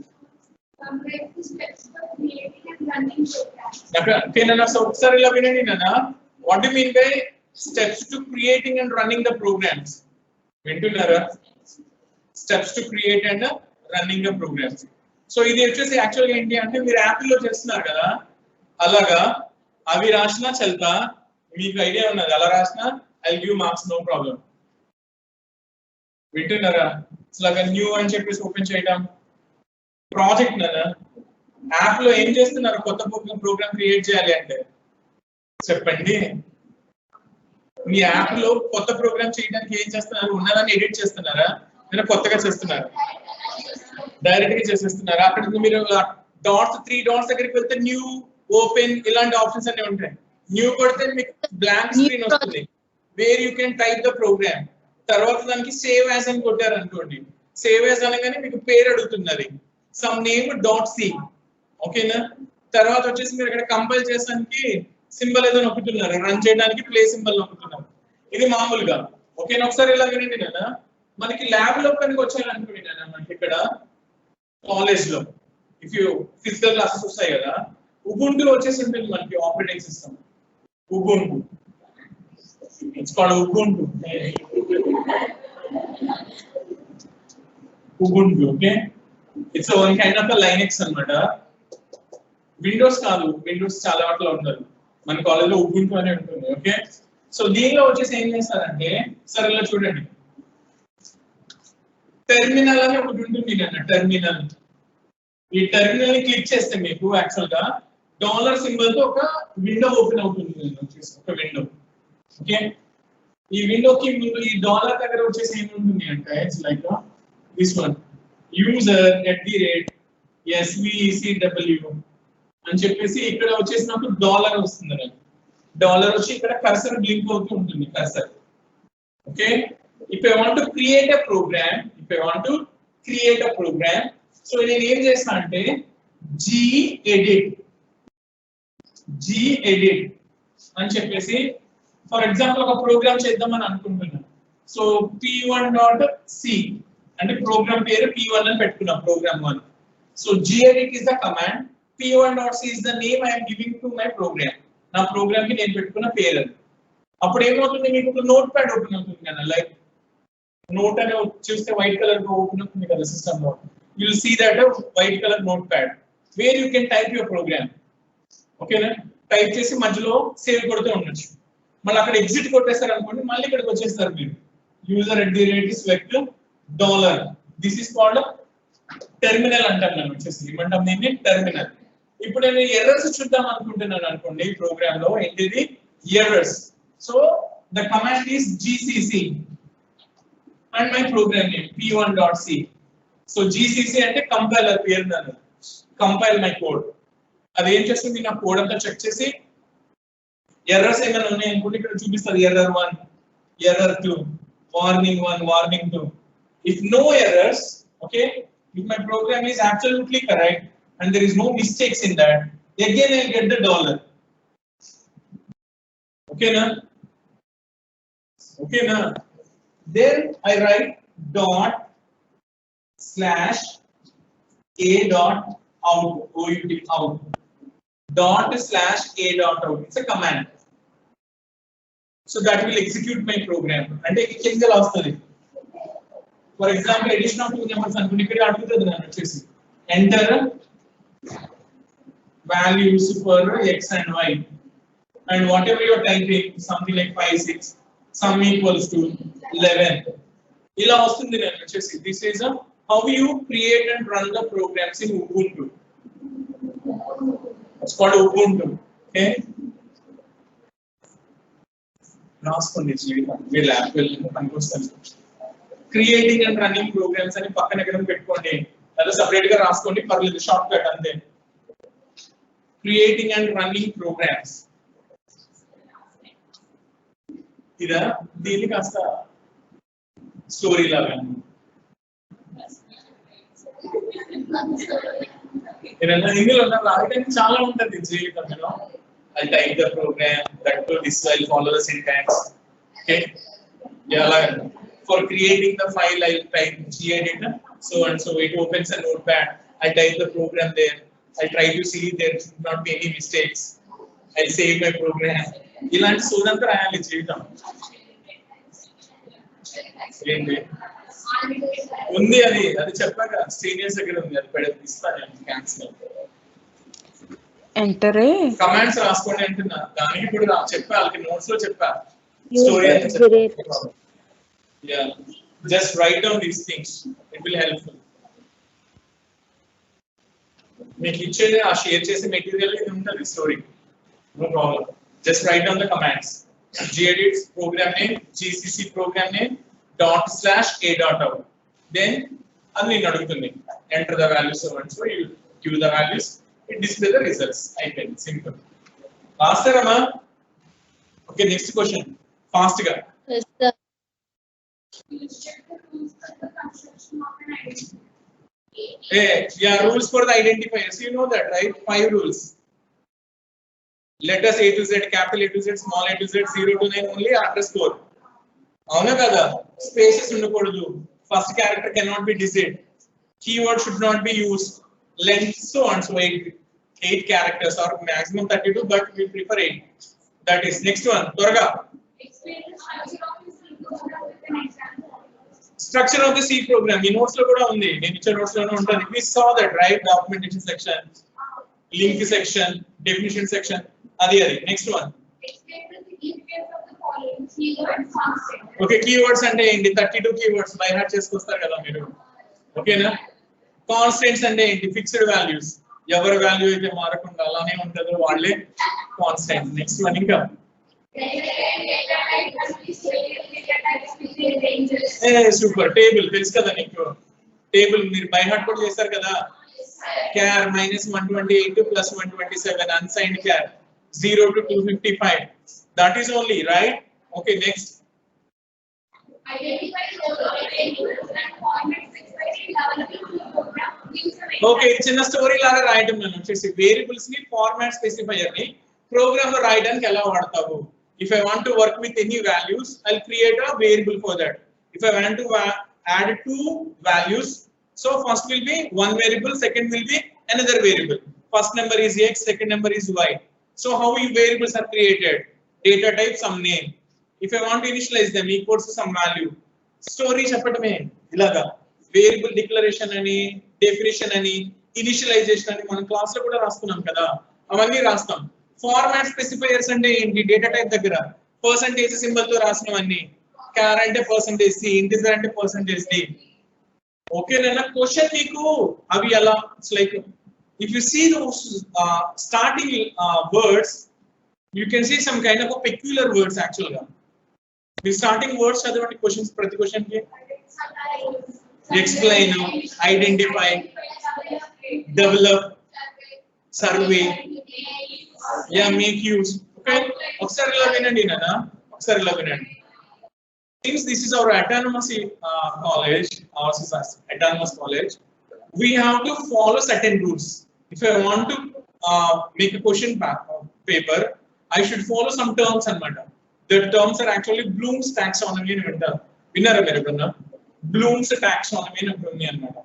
Okay నాన్న, so ఒకసారి ఇలా వినండి నాన్న. What do you mean by steps to creating and running the programs. వింటున్నారా? Steps to create and running the programs. So ఇది వచ్చేసి యాక్చువల్గా ఏంటి అంటే మీరు యాప్లో చేస్తున్నారు కదా, అలాగా అవి రాసినా చల్తా, మీకు ఐడియా ఉన్నది అలా రాసినా I give marks, no problem. వింటున్నారా? ఇలాగా న్యూ అని చెప్పేసి ఓపెన్ చేయడం, ప్రాజెక్ట్ నానా యాప్ లో ఏం చేస్తున్నారు, కొత్త ప్రోగ్రామ్ క్రియేట్ చేయాలి అంటే చెప్పండి. మీ యాప్ లో కొత్త ప్రోగ్రామ్ చేయడానికి ఏం చేస్తున్నారు, ఉన్నదాన్ని ఎడిట్ చేస్తున్నారా లేదా కొత్తగా చేస్తున్నారా? డైరెక్ట్ గా చేసేస్తున్నారా? అక్కడ మీరు డాట్స్ 3 డాట్స్ దగ్గరికి వెళ్తే న్యూ, ఓపెన్ ఇలాంటి ఆప్షన్స్ అన్ని ఉంటాయి. న్యూ కొడితే మీకు బ్లాంక్ స్క్రీన్ వస్తుంది where you can type the program. తర్వాత దానికి సేవ్ యాజ్ అని కొట్టారు అనుకోండి, సేవ్ యాజ్ అనగానే మీకు పేరు అడుగుతున్నది, సమ్ నేమ్ .c, ఓకేనా? తర్వాత వచ్చేసి మీరు ఇక్కడ కంపైల్ చేసానికి సింబల్ ఏదో నొక్కుతున్నారు, రన్ చేయడానికి ప్లే సింబల్ నొక్కుతున్నారు. ఇది మామూలుగా ఓకేనా? ఒకసారి ఇలా వినండి కదా, మనకి ల్యాబ్ లో కనుక వచ్చాయనుకోండి కదా, మనకి ఇక్కడ కాలేజ్ లో ఇఫ్ యూ ఫిజికల్ క్లాసెస్ వస్తాయి కదా, ఉబుంటు వచ్చేసి ఉంటుంది మనకి operating system. Ubuntu, it's called Ubuntu. Ubuntu, okay, it's one kind of Linux అన్నమాట. విండోస్ కాదు, విండోస్ చాలా వాటిలో ఉండదు, మన కాలేజ్ లో ఉబుంటు అనే ఉంటుంది. ఓకే, సో దీనిలో వచ్చేసి ఏం చేస్తారంటే, సరే ఇలా చూడండి, టెర్మినల్ అని ఒకటి ఉంటుంది కదా, టెర్మినల్. ఈ టెర్మినల్ ని క్లిక్ చేస్తే మీకు యాక్చువల్ గా డాలర్ సింబల్ తో ఒక విండో ఓపెన్ అవుతుంది, వచ్చేసి ఒక విండో. ఓకే, ఈ విండోకి ముందు ఈ డాలర్ దగ్గర వచ్చేసి ఏముంటుంది అంటే, it's like this one, user@svecw అని చెప్పేసి ఇక్కడ వచ్చేసి నాకు డాలర్ వస్తుంది. డాలర్ వచ్చి ఇక్కడ కర్సర్ బ్లింక్ అవుతూ ఉంటుంది, cursor. Okay, if I want to create a program, so నేను ఏం చేస్తా అంటే gedit అని చెప్పేసి, ఫర్ ఎగ్జాంపుల్ ఒక ప్రోగ్రామ్ చేద్దామని అనుకుంటున్నాను. సో p1.c అంటే ప్రోగ్రామ్ పేరు p1 అని పెట్టుకున్నాం, program 1. So gedit is the command, p1.c is the name I am giving to my program. నా ప్రోగ్రామ్ కి నేను పెట్టుకున్న పేరు. అప్పుడు ఏమవుతుంది, మీకు ఒక నోట్ ప్యాడ్ ఓపెన్ అవుతుంది కదా, లైక్ నోట్ అనే చూస్తే వైట్ కలర్ లో ఓపెన్ అవుతుంది కదా సిస్టమ్ లో. You will see that white colour notepad where you can type your program. ఓకేనా? టైప్ చేసి మధ్యలో సేవ్ కొడుతూ ఉండొచ్చు. మళ్ళీ అక్కడ ఎగ్జిట్ కొట్టేస్తారు అనుకోండి, మళ్ళీ ఇక్కడికి వచ్చేస్తారు మీరు. user@$, this is called terminal అంటాం నేను, వచ్చేసి ఏమంటాం దీన్ని, టెర్మినల్. ఇప్పుడు నేను ఎర్రర్స్ చూద్దాం అనుకుంటున్నాను అనుకోండి, ప్రోగ్రామ్ లో ఏంటిది errors. So the command is gcc and my program name p1.c. so gcc అంటే కంపైలర్ పేరు, నన్ను కంపైల్ మై కోడ్. అది ఏం చేస్తుంది, నా కోడ్ అంతా చెక్ చేసి ఎర్రర్స్ ఏమైనా ఉన్నాయి అనుకుంటే ఇక్కడ చూపిస్తుంది, error 1, error 2, warning 1, warning 2. if no errors, okay, if my program is absolutely correct and there is no mistakes in that, again I'll get the $. Okay na? Okay na? Then I write ./a.out, out. ./a.out. It's a command. So that will execute my program. And it can be lost. For example, addition of 2 numbers and enter values for x and y. And whatever you're typing, something like 5, 6, sum equals to 11. This is how you create and run the programs in Ubuntu. It's called Ubuntu. Okay. Last one is creating and running programs and పక్కన ఎక్కడ పెట్టుకోండి, లేదా separate గా రాసుకోండి, పర్లేదు, short cut అంతే. Creating and running programs. ఇదా దీన్ని కాస్త స్టోరీ లాగా ఇందులో రాయడానికి చాలా ఉంటుంది జీవితంలో. I type the program, that to this will follow the syntax. Okay, yeah, for creating the file I type gedit so and so, it opens a notepad, I type the program there, I try to see there should not be any mistakes, I save my program, ఇలాంటి సోదంతా రాయాలి జీవితం. ఏంటి ఉంది అది చెప్పాక seniors దగ్గర ఉంది, అది పెడితే ఇస్తాను క్యాన్సిల్. ఎంటరే కమాండ్స్ రాసుకోండి అంటున్నా, దానికి ఇప్పుడు చెప్పా వాళ్ళకి నోట్స్ లో చెప్పా story just write down these things, it will helpful. మీకు ఇచ్చేది ఆ షేర్ చేసే మెటీరియల్ ఇది ఉంటుంది story, no problem. Just write down the commands, gedit program name, gcc program name ./a.out. then అది నేను అడుగుతుంది enter the values, so and so you give the values, it display the results. అయిపోయింది, simple. రాస్తారమ్మా? Okay, next question fast గా. Yes, sir. Yeah, rules for the identifiers, you know that, right? 5 rules. Letters A to Z, capital A to Z, small a to Z, 0 to 9 only, underscore. అవునా కదా? Spaces ఉండకూడదు. First character cannot be digit. Keyword should not be used. Length so and so 8 characters or maximum 32, but we prefer 8. That is next one. త్వరగా. Structure of the C program. ఈ notes లో కూడా ఉంది. నేను ఇచ్చే notes లోనే ఉంటుంది. We saw that, right? Documentation section, link section, definition section. అది నెక్స్ట్ వన్. ఓకే, కీవర్డ్స్ అంటే ఏంటి? 32 కీవర్డ్స్ బై హార్ట్ చేసుకొస్తారు కదా మీరు, ఓకేనా? కాన్స్టెంట్స్ అంటే ఏంటి? ఫిక్స్డ్ వాల్యూస్, ఎవరి వాల్యూ అయితే మారకుండా అలానే ఉంటుందో వాళ్ళే కాన్స్టెంట్. నెక్స్ట్ వన్ ఇంకా సూపర్. టేబుల్ తెలుసు కదా నీకు, టేబుల్ మీరు బై హార్ట్ కూడా చేస్తారు కదా. char -128 + 127 unsigned char 0 to 255. That is only, right? Okay, next. Okay, చిన్న స్టోరీ లాగా రాయడం మనం వచ్చేసి వేరియబుల్స్ ని ఫార్మాట్ స్పెసిఫైయర్ ని ప్రోగ్రామ్ లో రాయడానికి ఎలా వాడతావు? If I want to work with any values, I'll create a variable for that. If I want to add 2 values, so first will be one variable, second will be another variable. First number is x, second number is y. So how variables are created? Data type, some name. If I want to initialize them, equals to some value. Story చెప్పడమే ఇలాగా. Variable declaration అని, definition అని, initialisation అని మనం class లో కూడా రాస్తున్నాం కదా, అవన్నీ రాస్తాం. ఫార్మాట్ స్పెసిఫైయర్స్ అంటే ఏంటి? డేటా టైప్ దగ్గర పర్సంటేజ్ సింబల్ తో రాసినవన్నీ. క్యార్ అంటే పర్సంటేజ్ సి, ఇంటిజర్ అంటే పర్సంటేజ్ డి. ఓకేనా? క్వశ్చన్ మీకు అవి ఎలా, it's like if you see those starting words, you can see some kind of a peculiar words actually. The starting words are the questions, prati question ke explain, identify, develop, survey, yeah, make use. Okay, okkar ila vinandi nana, okkar ila vinandi. Since this is our autonomous college, ours is autonomous college, we have to follow certain rules. If I want to make a question paper, I should follow some terms anamata. The terms are actually Bloom's taxonomy అని అంటారు. విన్నారా మీరు ఎప్పుడన్నా? Bloom's taxonomy అని ఉంటుంది అన్నమాట.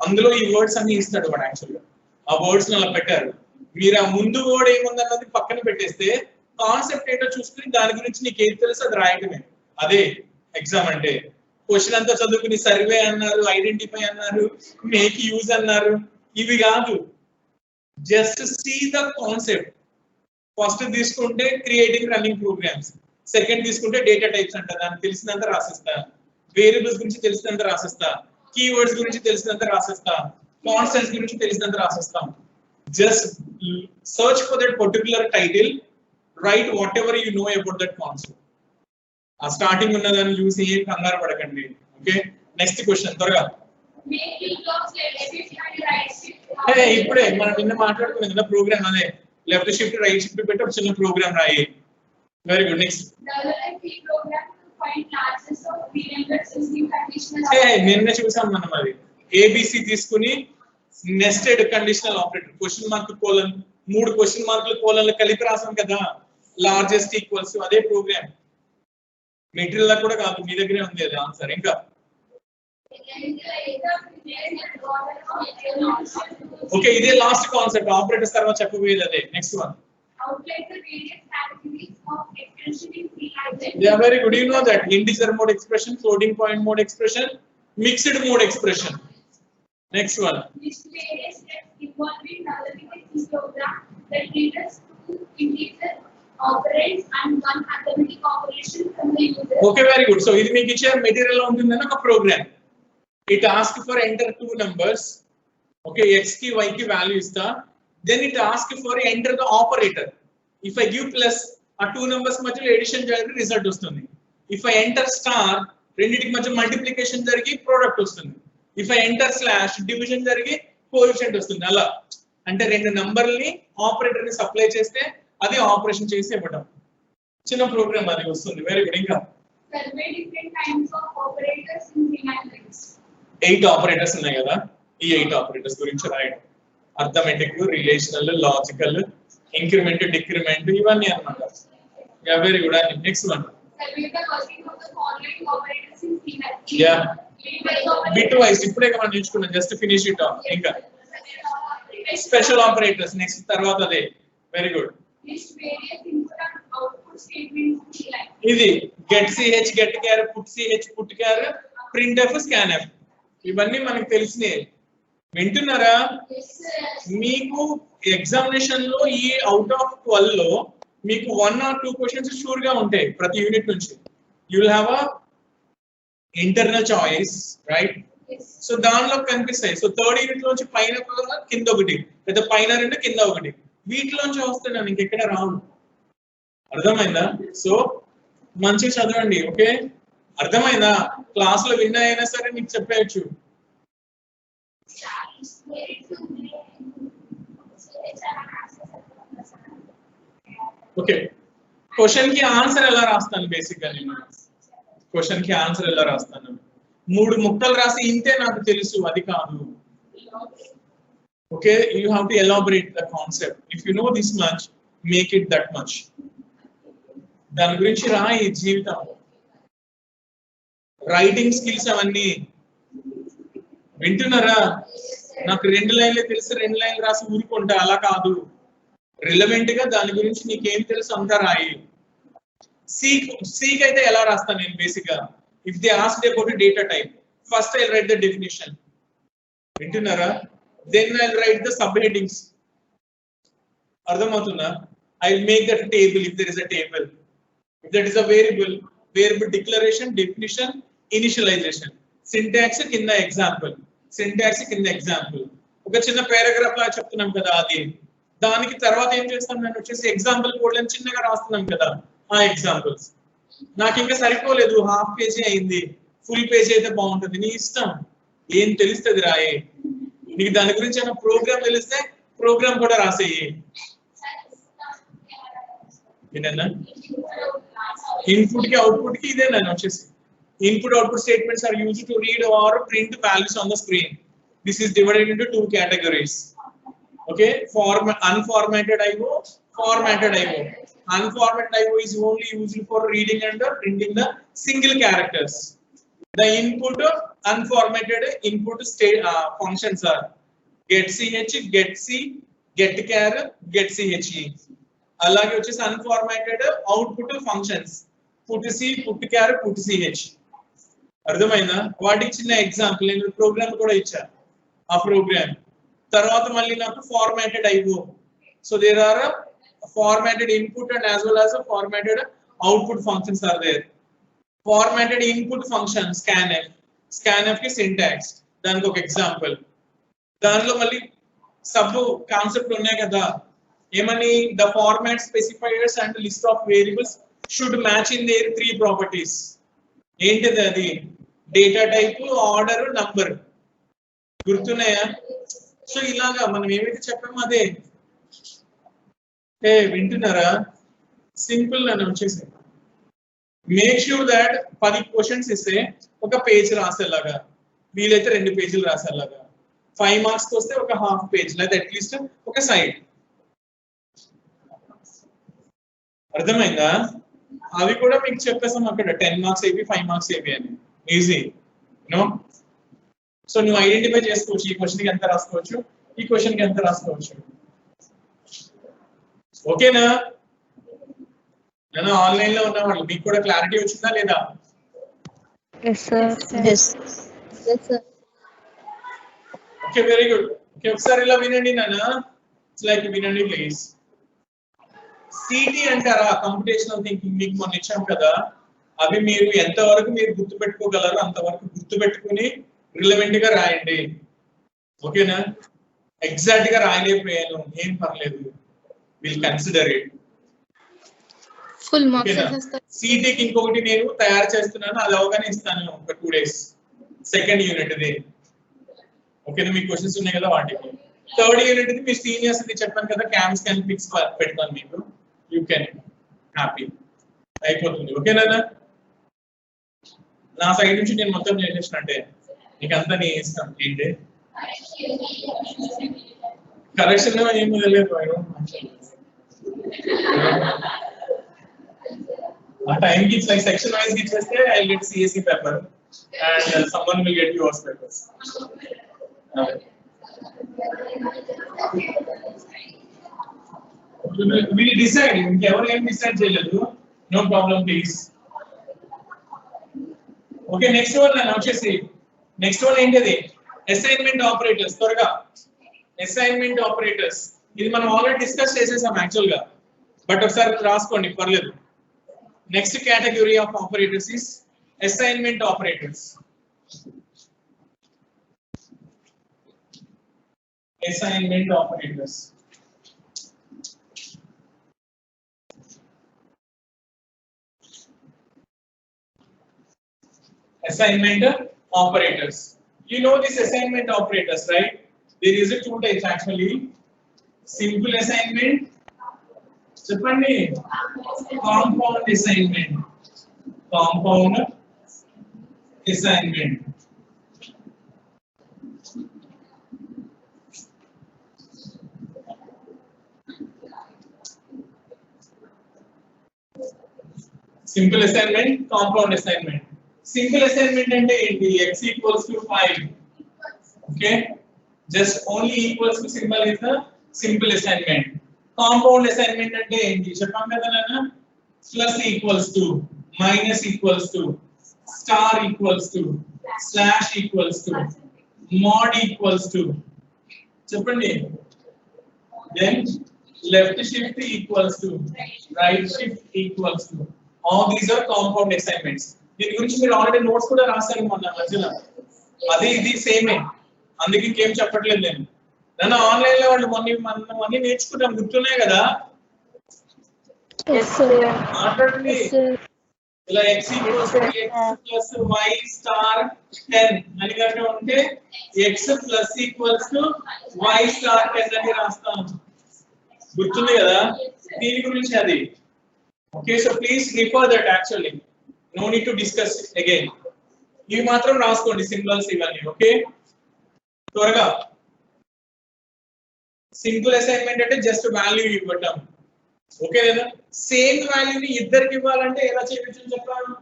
అందులో ఈ వర్డ్స్ అన్ని ఇస్తాడు వాడు యాక్చువల్గా. ఆ వర్డ్స్ అలా పెట్టారు. మీరు ఆ ముందు వర్డ్ ఏముందన్నది పక్కన పెట్టేస్తే కాన్సెప్ట్ ఏంటో చూసుకుని దాని గురించి నీకు ఏది తెలుసు అది రాయటమే. అదే ఎగ్జామ్ అంటే. క్వశ్చన్ అంతా చదువుకుని సర్వే అన్నారు, ఐడెంటిఫై అన్నారు, మేక్ యూజ్ అన్నారు, ఇవి కాదు. Just see the concept. First తీసుకుంటే క్రియేటింగ్ రన్నింగ్ ప్రోగ్రామ్స్, సెకండ్ తీసుకుంటే డేటా టైప్స్ అంట, దానికి తెలిసినంత రాసేస్తా. వేరియబుల్స్ గురించి తెలిసినంత రాసేస్తా, కీవర్డ్స్ గురించి తెలిసినంత రాసేస్తా, కాన్స్టెంట్స్ గురించి తెలిసినంత రాసేస్తాం. Just search for that particular title, write whatever you know about that concept. ఆ స్టార్టింగ్ ఉన్నదాన్ని చూసి ఏం కంగారు పడకండి. ఓకే, నెక్స్ట్ క్వశ్చన్ త్వరగా. ఇప్పుడే మనం నిన్న మాట్లాడుకున్నాం కదా ప్రోగ్రామ్, అదే లెఫ్ట్ షిఫ్ట్ రైట్ షిఫ్ట్ పెట్టి ఒక చిన్న ప్రోగ్రామ్ రాయి. Very good. నెక్స్ట్ నిన్న చూసాం మనం అది. ఏబిసి తీసుకుని nested conditional operator, question mark colon, 3 question మార్కులు కోలన్లు కలిపి రాసాం కదా, లార్జెస్ట్ ఈక్వల్స్. అదే ప్రోగ్రామ్ మెటీరియల్ కూడా కాదు, మీ దగ్గరే ఉంది అది ఆన్సర్. ఇంకా ఓకే, ఇదే లాస్ట్ కాన్సెప్ట్. ఆపరేటర్స్ తర్వాత చెప్పబోయేది అదే. Next one. Yeah, very good. You know that integer mode expression, floating point mode expression, mixed mode expression. Next one. List various steps involving nullity program that leads to integer operands and one arithmetic operation from the user. Okay, very good. So, ఇది మీకు ఇచ్చే material లో ఉంటుందని ఒక programme. It asks for enter two numbers. Okay, x ki y ki value ఇస్తా. Then it asks for enter the operator. If I give plus ఆ two numbers మధ్యలో edition జరిగి రిజల్ట్ వస్తుంది. If I enter star రెండిటికి మధ్య multiplication జరిగి product వస్తుంది. If I enter slash division జరిగి కోఎఫిషియంట్ వస్తుంది. అలా అంటే రెండు నంబర్ని ఆపరేటర్ ని సప్లై చేస్తే అది ఆపరేషన్ చేసి ఇవ్వడం. చిన్న ప్రోగ్రామ్ అది వస్తుంది. Very good. ఇంకా Survey different kinds of operators in C matrix. 8 operators ఉన్నాయి కదా. ఈ 8 ఆపరేటర్స్ గురించి రాయడం. Arithmetic, relational, logical, increment, decrement ఇవన్నీ అన్నమాట. Yeah very good. And next one. Survey the working of the following operators in C matrix. Yeah bitwise ఇప్పుడే మనం నేర్చుకున్నాం. Just finish it off. ఇంకా స్పెషల్ ఆపరేటర్స్ నెక్స్ట్ తర్వాత అదే. Very good. List various input and output statements in C line. ఇది get ch get char put ch put char printf scanf ఇవన్నీ మనకు తెలిసినే. వింటున్నారా? మీకు ఎగ్జామినేషన్ లో ఈ అవుట్ ఆఫ్ 12 లో మీకు 1 or 2 క్వశ్చన్స్ షూర్ గా ఉంటాయి ప్రతి యూనిట్ నుంచి. You will have a internal choice, right? So దానిలో కనిపిస్తాయి. సో థర్డ్ యూనిట్ లోంచి పైన కింద ఒకటి, లేదా పైన రెండు కింద ఒకటి, వీటిలోంచి వస్తున్నాను ఇంకెక్కడ రావు. అర్థమైందా? సో మంచిగా చదవండి. ఓకే, అర్థమైందా? క్లాస్ లో విన్ అయినా సరే మీకు చెప్పేయచ్చు. ఓకే, క్వశ్చన్ కి ఆన్సర్ ఎలా రాస్తాను? బేసిక్ గా నేను క్వశ్చన్ కి ఆన్సర్ ఎలా రాస్తాను? 3 ముక్కలు రాసి ఇంతే నాకు తెలుసు అది కాదు. Okay, you have to elaborate the concept. If you know this much, make it that much. దాని గురించి రాయి జీవితం. రైటింగ్ స్కిల్స్ అవన్నీ వింటున్నారా? నాకు 2 లైన్లే తెలుసు, 2 లైన్లు రాసి ఊరుకుంటా, అలా కాదు. రిలవెంట్ గా దాని గురించి నీకేం తెలుసు అంతా రాయి. సీక్ అయితే ఎలా రాస్తాను నేను? బేసిక్ గా if they asked about data type, first I write the definition. వింటున్నారా? Then I write the sub headings. అర్థమవుతుందా? I make that table if there is a table. If that is a variable, variable declaration, definition, initialization, syntax కింద example, syntax కింద example. ఒక చిన్న paragraph లా చెప్తున్నాం కదా, అది దానికి తర్వాత ఏం చేస్తాం నేను వచ్చేసి ఎగ్జాంపుల్ కోడ్లను చిన్నగా రాస్తున్నాం కదా, ఆ ఎగ్జాంపుల్స్. నాకు ఇంకా సరిపోలేదు, హాఫ్ పేజీ అయింది, ఫుల్ పేజీ అయితే బాగుంటుంది. నీ ఇష్టం, ఏం తెలుస్తుంది రాయే. నీకు దాని గురించి ఏమైనా ప్రోగ్రామ్ తెలిస్తే ప్రోగ్రామ్ కూడా రాసేయి. ఇదేనా ఇన్పుట్ కి అవుట్పుట్ కి? ఇదే నేను వచ్చేసి input output statements are used to read or print values on the screen. This is divided into 2 categories. Okay, unformatted IO, formatted IO. Unformatted IO is only used for reading and printing the single characters. The input unformatted input state functions are get ch, get c, get char, get che. అలాగే వచ్చేసి unformatted output functions put c, put char, put ch. అర్థమైందా? వాటికి చిన్న example నేను programme కూడా ఇచ్చా. ఆ programme తర్వాత మళ్ళీ నాకు formatted IO. So there are formatted input and as well as formatted output functions are there. Formatted input function scanf, scanf కి సింటాక్స్, దానికి ఒక ఎగ్జాంపుల్. దానిలో మళ్ళీ సబ్ కాన్సెప్ట్ ఉన్నాయి కదా, ఏమని? The format specifiers and list of variables should match in there 3 properties. ఏంటిది అది? Data type, order, number. గుర్తున్నాయా? సో ఇలాగా మనం ఏమైతే చెప్పామో అదే. వింటున్నారా? సింపుల్ అని వచ్చేసి మేక్ ష్యూర్ దాట్ 10 క్వశ్చన్స్ ఇస్తే ఒక పేజ్ రాసేలాగా, వీలైతే 2 పేజీలు రాసేలాగా. 5 మార్క్స్ వస్తే ఒక హాఫ్ పేజ్, లేదా అట్లీస్ట్ ఒక సైడ్. అర్థమైందా? అవి కూడా మీకు చెప్పేసాం అక్కడ 10 మార్క్స్ ఏవి, 5 మార్క్స్ ఏవి అని. Easy no? సో నువ్వు ఐడెంటిఫై చేసుకోవచ్చు, ఈ క్వశ్చన్కి ఎంత రాసుకోవచ్చు, ఈ క్వశ్చన్కి ఎంత రాసుకోవచ్చు. ఓకేనా? నేను ఆన్లైన్ లో ఉన్న వాళ్ళు మీకు కూడా క్లారిటీ వచ్చిందా లేదా? Yes, sir. Yes. Yes, sir. Okay very good. Okay ఒకసారి ఇలా వినండి నాన్న. ఇట్స్ లైక్ వినండి ప్లీజ్. సిటీ అంటారా కంప్యూటేషనల్ థింకింగ్ మీకు మొన్న ఇచ్చాం కదా, అవి మీరు ఎంతవరకు మీరు గుర్తుపెట్టుకోగలరు అంతవరకు గుర్తుపెట్టుకుని రిలవెంట్ గా రాయండి. ఓకేనా? ఎగ్జాక్ట్ గా రాయలేకపోయాను ఏం పర్లేదు, will consider it. Full marks ఓకేనా? వస్తాయి. సిటీకి ఇంకొకటి నేను తయారు చేస్తున్నాను, అది అవగానే ఇస్తాను ఒక 2 days. సెకండ్ యూనిట్ ఇది. ఓకేనా? మీ క్వశ్చన్స్ ఉన్నాయి కదా వాటికి. థర్డ్ యూనిట్ ఇది మీ సీనియర్స్ ఇది చెప్పాను కదా, క్యాంప్స్ క్యాన్ ఫిక్స్ పెడతాను మీకు. యూ కెన్ హ్యాపీ అయిపోతుంది. ఓకేనా? నా సైడ్ నుంచి నేను మొత్తం చేసేసినట్టే, నీకు అంతా నీ ఇష్టం. ఏంటి కరెక్షన్ ఏమీ తెలియదు. ఆ టైంకి సెక్షన్ వైజ్ ఇచ్చేస్తే I get CSC paper and someone will get yours papers. Will decide. ఇంకెవరు ఏం డిసైడ్ చేయలేదు. No problem please. Okay next one నేను వచ్చేసి నెక్స్ట్ వన్ ఏంటిది? Assignment operators. త్వరగా అసైన్మెంట్ ఆపరేటర్స్ ఇది మనం ఆల్రెడీ డిస్కస్ చేసేసాం యాక్చువల్ గా, బట్ ఒకసారి రాసుకోండి పర్లేదు. Next category of operators is assignment operators. Assignment operators. Assignment operators. You know this assignment operators, right? There is a 2 types actually. Simple assignment. Suppose compound assignment. Compound assignment. Simple assignment, compound assignment. Simple assignment ante enti? X equals to 5. Okay, just only equals to symbol is the simple assignment. Compound assignment ante enti? Cheppam kada nana, plus equals to, minus equals to, star equals to, slash equals to, mod equals to. Cheppandi. Then left shift equals to, right shift equals to. All these are compound assignments. దీని గురించి మీరు already notes కూడా రాశారు మొన్న మధ్యలో. అది ఇది సేమే, అందుకే ఇంకేం చెప్పట్లేదు నేను. నన్ను ఆన్లైన్ లో వాళ్ళు మొన్న నేర్చుకుంటాం, గుర్తున్నాయి కదా? Yes, sir. మాట్లాడండి. ఇలా x equals to x plus y star 10 అని కనుక ఉంటే x plus equals to y star 10 అని రాస్తాం. గుర్తుంది కదా? దీని గురించి అది. Okay, so please refer that actually. No need to discuss it again. You matram raskondi symbols ivanni. Okay, త్వరగా. Simple assignment అంటే just value ఇవ్వటం. ఓకే లేదా? సేమ్ వాల్యూ ని ఇద్దరికి ఇవ్వాలంటే ఎలా చేయొచ్చు చెప్పాను?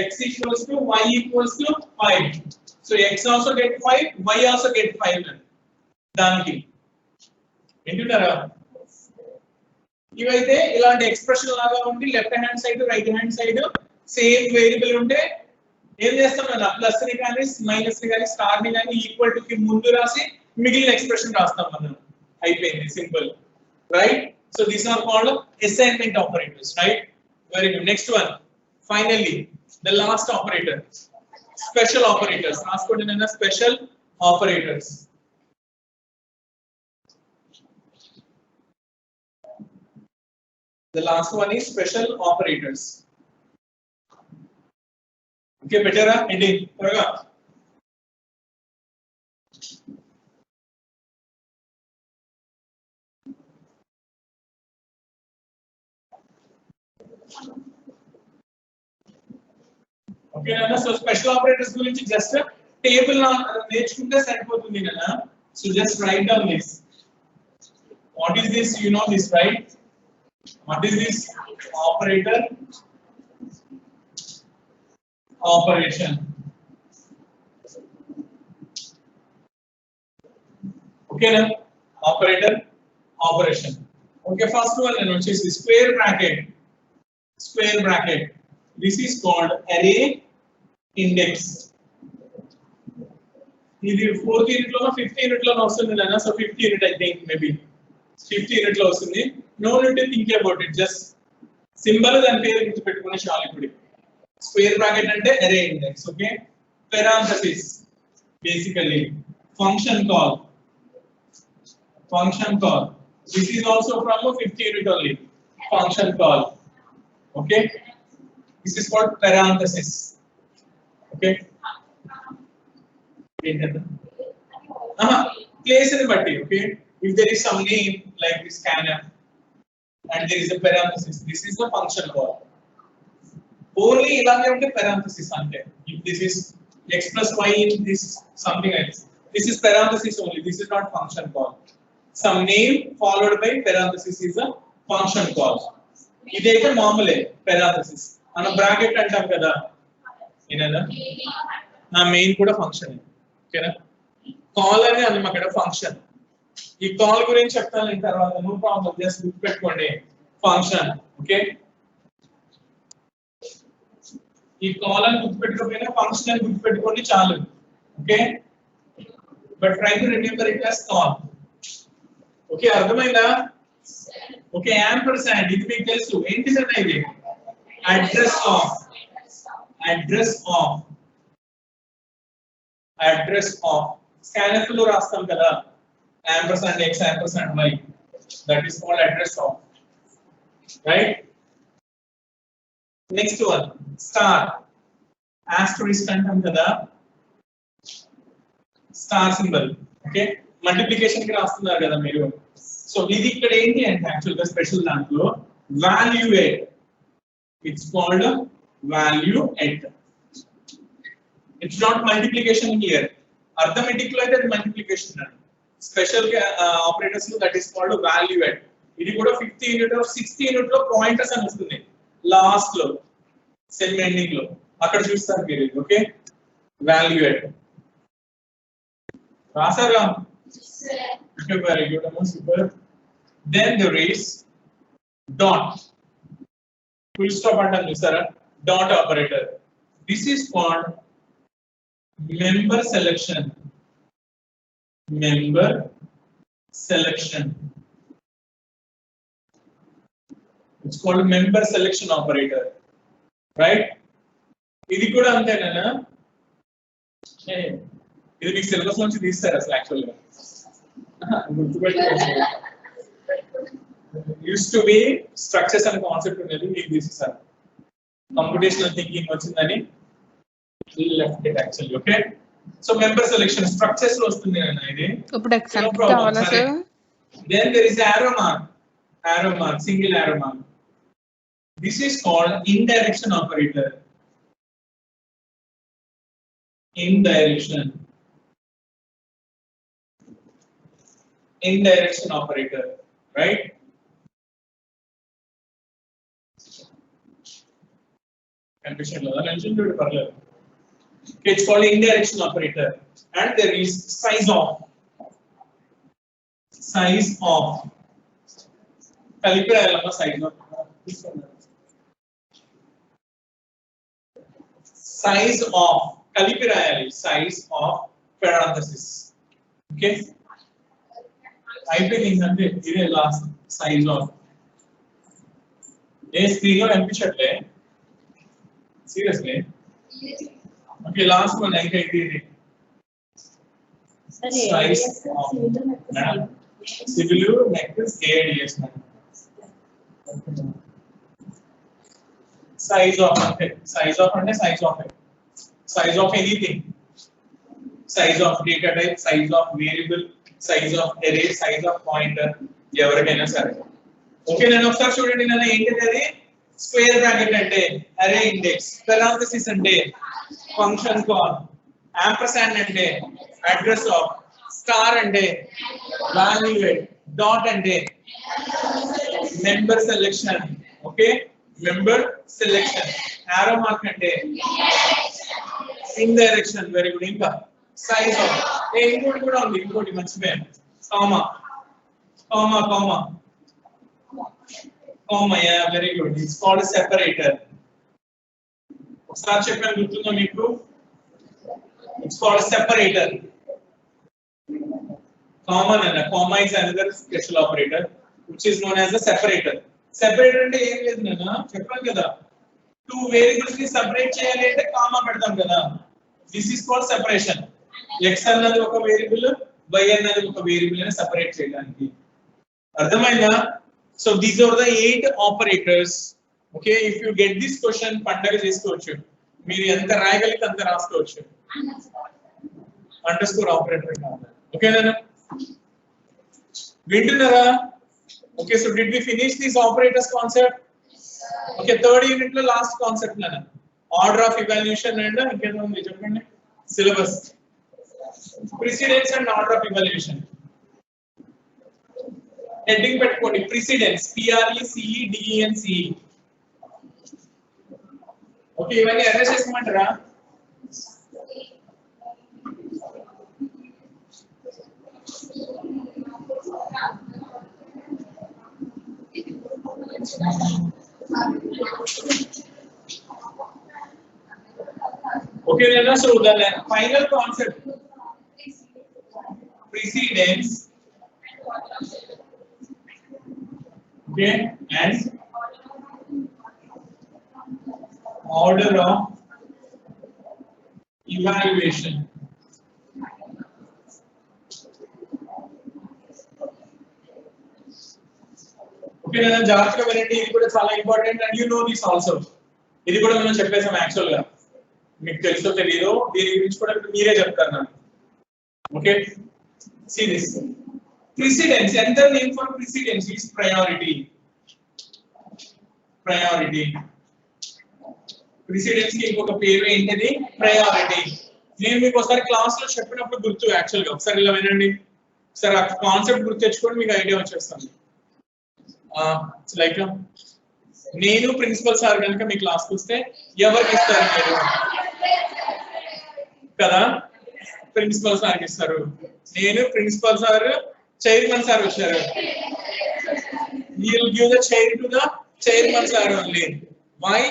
x equals to y equals to 5. So x also get 5, y also get 5 దానికి. వింటున్నారా? ఇవైతే ఇలాంటి ఎక్స్ప్రెషన్ లాగా ఉండి left hand side right hand side same variable ఉంటే ఏం చేస్తాం కదా, ప్లస్ ని కానీ మైనస్ ని కానీ స్టార్ ని కానీ ఈక్వల్ టు కి ముందు రాసి మిగిలిన ఎక్స్ప్రెషన్ రాస్తాం మనం. అయిపోయింది, simple, right? So these are called assignment operators, right? Very good. Next one, finally the last operator, special operators. రాసుకోండి నేను, special operators. The last one is special operators. Okay, better heading. త్వరగా. Okay, Nana. So special operators గురించి just table నేర్చుకుంటే సరిపోతుంది కదా. So just write down this. What is this? You know this, right? What is this? Operator, operation. Okay, now operator, operation. Okay, first one, which is square bracket. square bracket. This is called array index. ఇది 4th unit లోనో 5th unit లోనో వస్తుంది నాన్న. సో 5th unit I think maybe 5th unit లో వస్తుంది. No need to think about it, just symbol దాని పేరు గుర్తు పెట్టుకునే చాలు. ఇప్పుడు స్క్వేర్ బ్రాకెట్ అంటే array index. Okay, parenthesis basically function call. This is also from a 5th unit only. Function call. Okay, this is called parenthesis. Okay, place in the body. Okay, if there is some name like this scanner and there is a parenthesis, this is the function call. Only ilage unte parenthesis ante. If this is x plus y in this something like this is parenthesis only. This is not function call. Some name followed by parenthesis is a function call. ఇదైతే మామూలే parenthesis. మనం bracket అంటాం కదా, ఏనా నా main కూడా function. ఓకేనా, call అని అన్నమాట అక్కడ ఫంక్షన్. ఈ కాల్ గురించి చెప్తాను తర్వాత, నో ప్రాబ్లం, జస్ట్ గుర్తుపెట్టుకోండి ఫంక్షన్. ఓకే, ఈ కాల్ అని గుర్తుపెట్టుకోకపోయినా ఫంక్షన్ అని గుర్తుపెట్టుకోండి చాలు. Okay, but try to remember it as call. Okay, అర్థమైందా? ఓకే, యాంపర్సాండ్ ఇది మీకు తెలుసు. ఏంటి సార్ ఇది? అడ్రస్ ఆఫ్ స్కాన్ఫ్ లో రాస్తాం కదా, యాంపర్సాండ్ x యాంపర్సాండ్ y, that is called address of. Right, next one star. Asterisk అంటాం కదా, స్టార్ సింబల్. ఓకే, మల్టిప్లికేషన్ కి రాస్తున్నారు కదా మీరు. సో ఇది ఇక్కడ ఏంటి అంటే యాక్చువల్ గా స్పెషల్ దాంట్లో value at. It's called value at. It's not multiplication here. Arithmetic లో అయితే అది మల్టిప్లికేషన్ అండి. స్పెషల్ ఆపరేటర్స్ లో that is called value at. ఇది కూడా 5th unit or 6th unit లో పాయింటర్స్ అని వస్తుంది లాస్ట్ లో, సెమ్ ఎండింగ్ లో అక్కడ చూస్తారు మీరు. ఓకే, వాల్యూ ఎట్ రాసారా? Okay, very good, super. Then there is dot. Full stop button usara, dot operator. This is called member selection. It's called member selection operator, right? ఇది కూడా అంతేనా? ఇది మీకు సిలబస్ నుంచి తీస్తారు అసలు యాక్చువల్ గా. used to be structures and concept ఉండేది, మీకు తీసేసారు. కంప్యూటేషనల్ థింకింగ్ వచ్చిందని left it actually. Okay, so member selection structures లో వస్తుంది నేను ఇది. ఇప్పుడు ఎగ్జాంపుల్ కావాలా sir? Then there is arrow mark, single arrow mark. This is called indirection operator. Indirection operator, right? Confusion lo mention do parallel. It's called indirection operator. And there is size of. Kalipirayalama size of. Kalipirayali size of parenthesis. Okay. అయిపోయింది అంటే ఇదే last size of. ఏ screen లో కనిపించట్లే seriously? Okay, last one ఇంకా ఇది size of. Civil next ADS size of అంటే size of anything. Size of data type, size of variable, size of array, size of pointer, ఎవరికైనా సరే. Okay, నేను ఒకసారి చూడండి. నేను ఏంటిది అది? స్క్వేర్ బ్రాకెట్ అంటే array index, parenthesis అంటే ఫంక్షన్ కాల్, ampersand అంటే అడ్రస్ ఆఫ్, స్టార్ అంటే వాల్యూ ఎట్, డాట్ అంటే member selection. Okay, member selection. arrow mark అంటే ఇండైరెక్షన్. Very good. ఇంకా size of ఇంకోటి కూడా ఉంది, ఇంకోటి మర్చిపోయాను, comma. comma. Yeah, very good. It's called a separator. ఒకసారి చెప్పాను గుర్తుందా మీకు? It's called a separator. Common and a comma is another special operator which is known as a separator. Separator అంటే ఏం లేదు నాన్న, చెప్పాను కదా, టూ వేరియబుల్స్ ని సెపరేట్ చేయాలి అంటే కామా పెడతాం కదా. This is called separation. x అన్నది ఒక వేరియబుల్, y అన్నది ఒక వేరియబుల్ ని సెపరేట్ చేయడానికి. అర్థమైందా? So these are the 8 operators. Okay, if you get this question పండగ చేసుకోవచ్చు, మీరు ఎంత రాయగలిగితే అంత రాసుకోవచ్చు. అండర్స్కోర్ ఆపరేటర్ కావాలి. ఓకేనా? వింటున్నారా? Okay, so did we finish this operators concept? Okay, third unit lo last concept nana, order of evaluation and inkeno undi cheppandi syllabus, precedence and order of evaluation. Heading pettukondi, precedence, PRECEDENCE. Okay, ivanni erase chesamantara? Okay, then so the final concept, precedence, okay, and order of evaluation. Okay, then జాగ్రత్తగా వినండి, ఇది కూడా చాలా important and you know this also. ఇది కూడా మనం చెప్పేసాం actual గా, మీకు తెలుసో తెలియదో దీని గురించి కూడా మీరే చెప్తారు నాకు. Okay, see this precedence, another name for precedence is priority. Priority, precedence కి ఇంకొక పేరు ఏంటిది? ప్రయారిటీ. నేను మీకు ఒకసారి క్లాస్ లో చెప్పినప్పుడు గుర్తు, యాక్చువల్ గా ఒకసారి ఇలా వినండి, ఒకసారి ఆ కాన్సెప్ట్ గుర్తు తెచ్చుకొని మీకు ఐడియా వచ్చేస్తుంది. లైక్ నేను ప్రిన్సిపల్ సార్ కనుక మీ క్లాస్కి వస్తే ఎవరికి ఇస్తారు మీరు కదా? ప్రిన్సిపల్ సార్కి ఇస్తారు. నేను ప్రిన్సిపల్ సార్, చైర్మన్ సార్ వచ్చారు, you will give the chair to the chairman sir only. Why?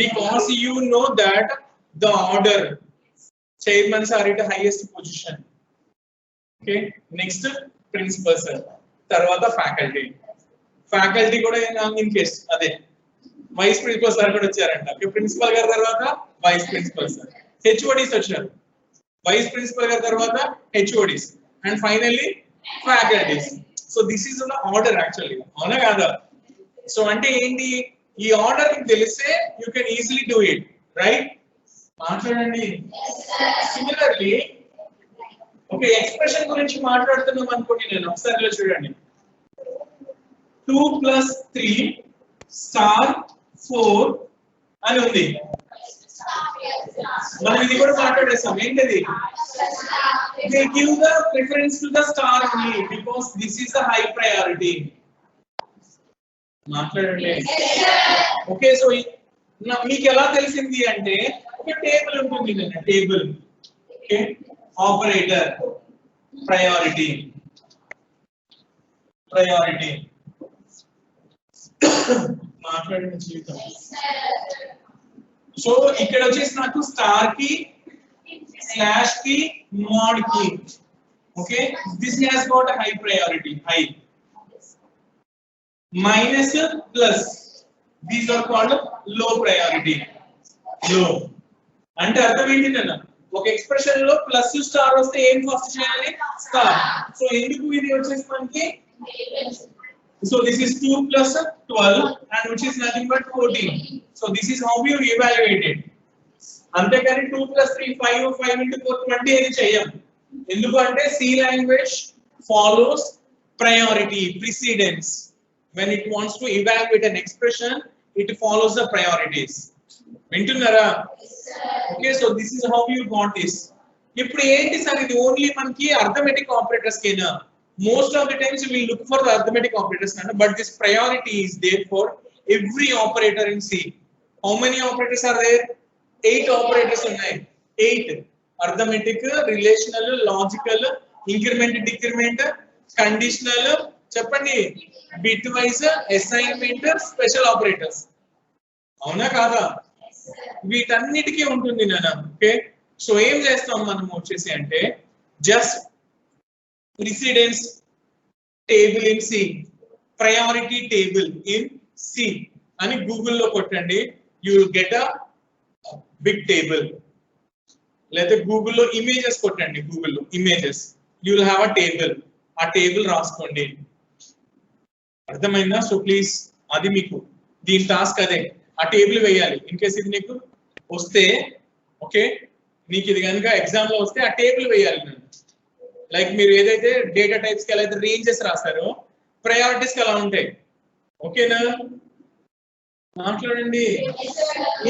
Because you know that the order, chairman sir is the highest position. Okay, next principal sir, తర్వాత faculty. Faculty కూడా in case అదే vice principal sir కూడా వచ్చారంట. Principal గారి తర్వాత vice principal sir, HODs వచ్చారు, vice principal గారి తర్వాత HODs and finally faculties. So this is the order actually, అవునా కాదా? సో అంటే ఏంటి, ఈ ఆర్డర్ మీకు తెలిస్తే you can easily do it, right? మాట్లాడండి. సిమిలర్లీ ఒక ఎక్స్ప్రెషన్ గురించి మాట్లాడుతున్నాం అనుకోండి, నేను ఒకసారి ఇలా చూడండి, 2 + 3 * 4 అని ఉంది. మనం ఇది కూడా మాట్లాడేస్తాం, ఏంటిది? They give the preference to the star only because this is the high priority. మాట్లాడండి. ఓకే, సో మీకు ఎలా తెలిసింది అంటే ఒక టేబుల్ ఉంటుంది కదా, table. Okay, operator, priority, priority. మాట్లాడిన జీవితం. సో ఇక్కడ వచ్చేసి నాకు స్టార్ కి, స్లాష్ కి, మోడ్ కి. Okay, this has got high priority, high. Minus, plus, these are called low priority, low. అంటే అర్థం ఏంటిదన్న, ఒక ఎక్స్ప్రెషన్ లో ప్లస్ స్టార్ వస్తే ఏం ఫస్ట్ చేయాలి? స్టార్. సో ఎందుకు ఇది వచ్చేసి మనకి, so this is 2 + 12 and which is nothing but 14. So this is how you evaluate it. అంతేకాని 2 + 3 5 5 × 4 20 ఏది చేయం. ఎందుకు అంటే C language follows priority, precedence. When it wants to evaluate an expression, it follows the priorities. వింటున్నారా? Okay, so this is how you got this. ఇప్పుడు ఏంటి sir ఇది only మనకి అర్థమెటిక్ ఆపరేటర్స్ కేనా? Most of the times we look for the arithmetic operators, but this priority is there for every operator in C. How many operators are there? 8 operators ఉన్నాయి. 8 arithmetic, relational, logical, increment, decrement, conditional, చెప్పండి, bit wise, assignment, special operators. అవునా కాదా? వీటన్నిటికీ ఉంటుంది నాన్న. Okay, so ఏం చేస్తాం మనం వచ్చేసి అంటే just precedence table in C, priority table in C అని గూగుల్లో కొట్టండి, you will get a big table. లేదా గూగుల్లో ఇమేజెస్ కొట్టండి, గూగుల్లో images, you will have a table. ఆ టేబుల్ రాసుకోండి. అర్థమైందా? సో ప్లీజ్, అది మీకు దీని టాస్క్ అదే, ఆ టేబుల్ వేయాలి. ఇన్ కేస్ ఇది నీకు వస్తే, ఓకే, నీకు ఇది కనుక ఎగ్జామ్ లో వస్తే ఆ టేబుల్ వేయాలి నేను. లైక్ మీరు ఏదైతే డేటా టైప్స్ కి ఎలా అయితే రేంజెస్ రాస్తారో, ప్రయారిటీస్ కి అలా ఉంటాయి. ఓకేనా? మాట్లాడండి.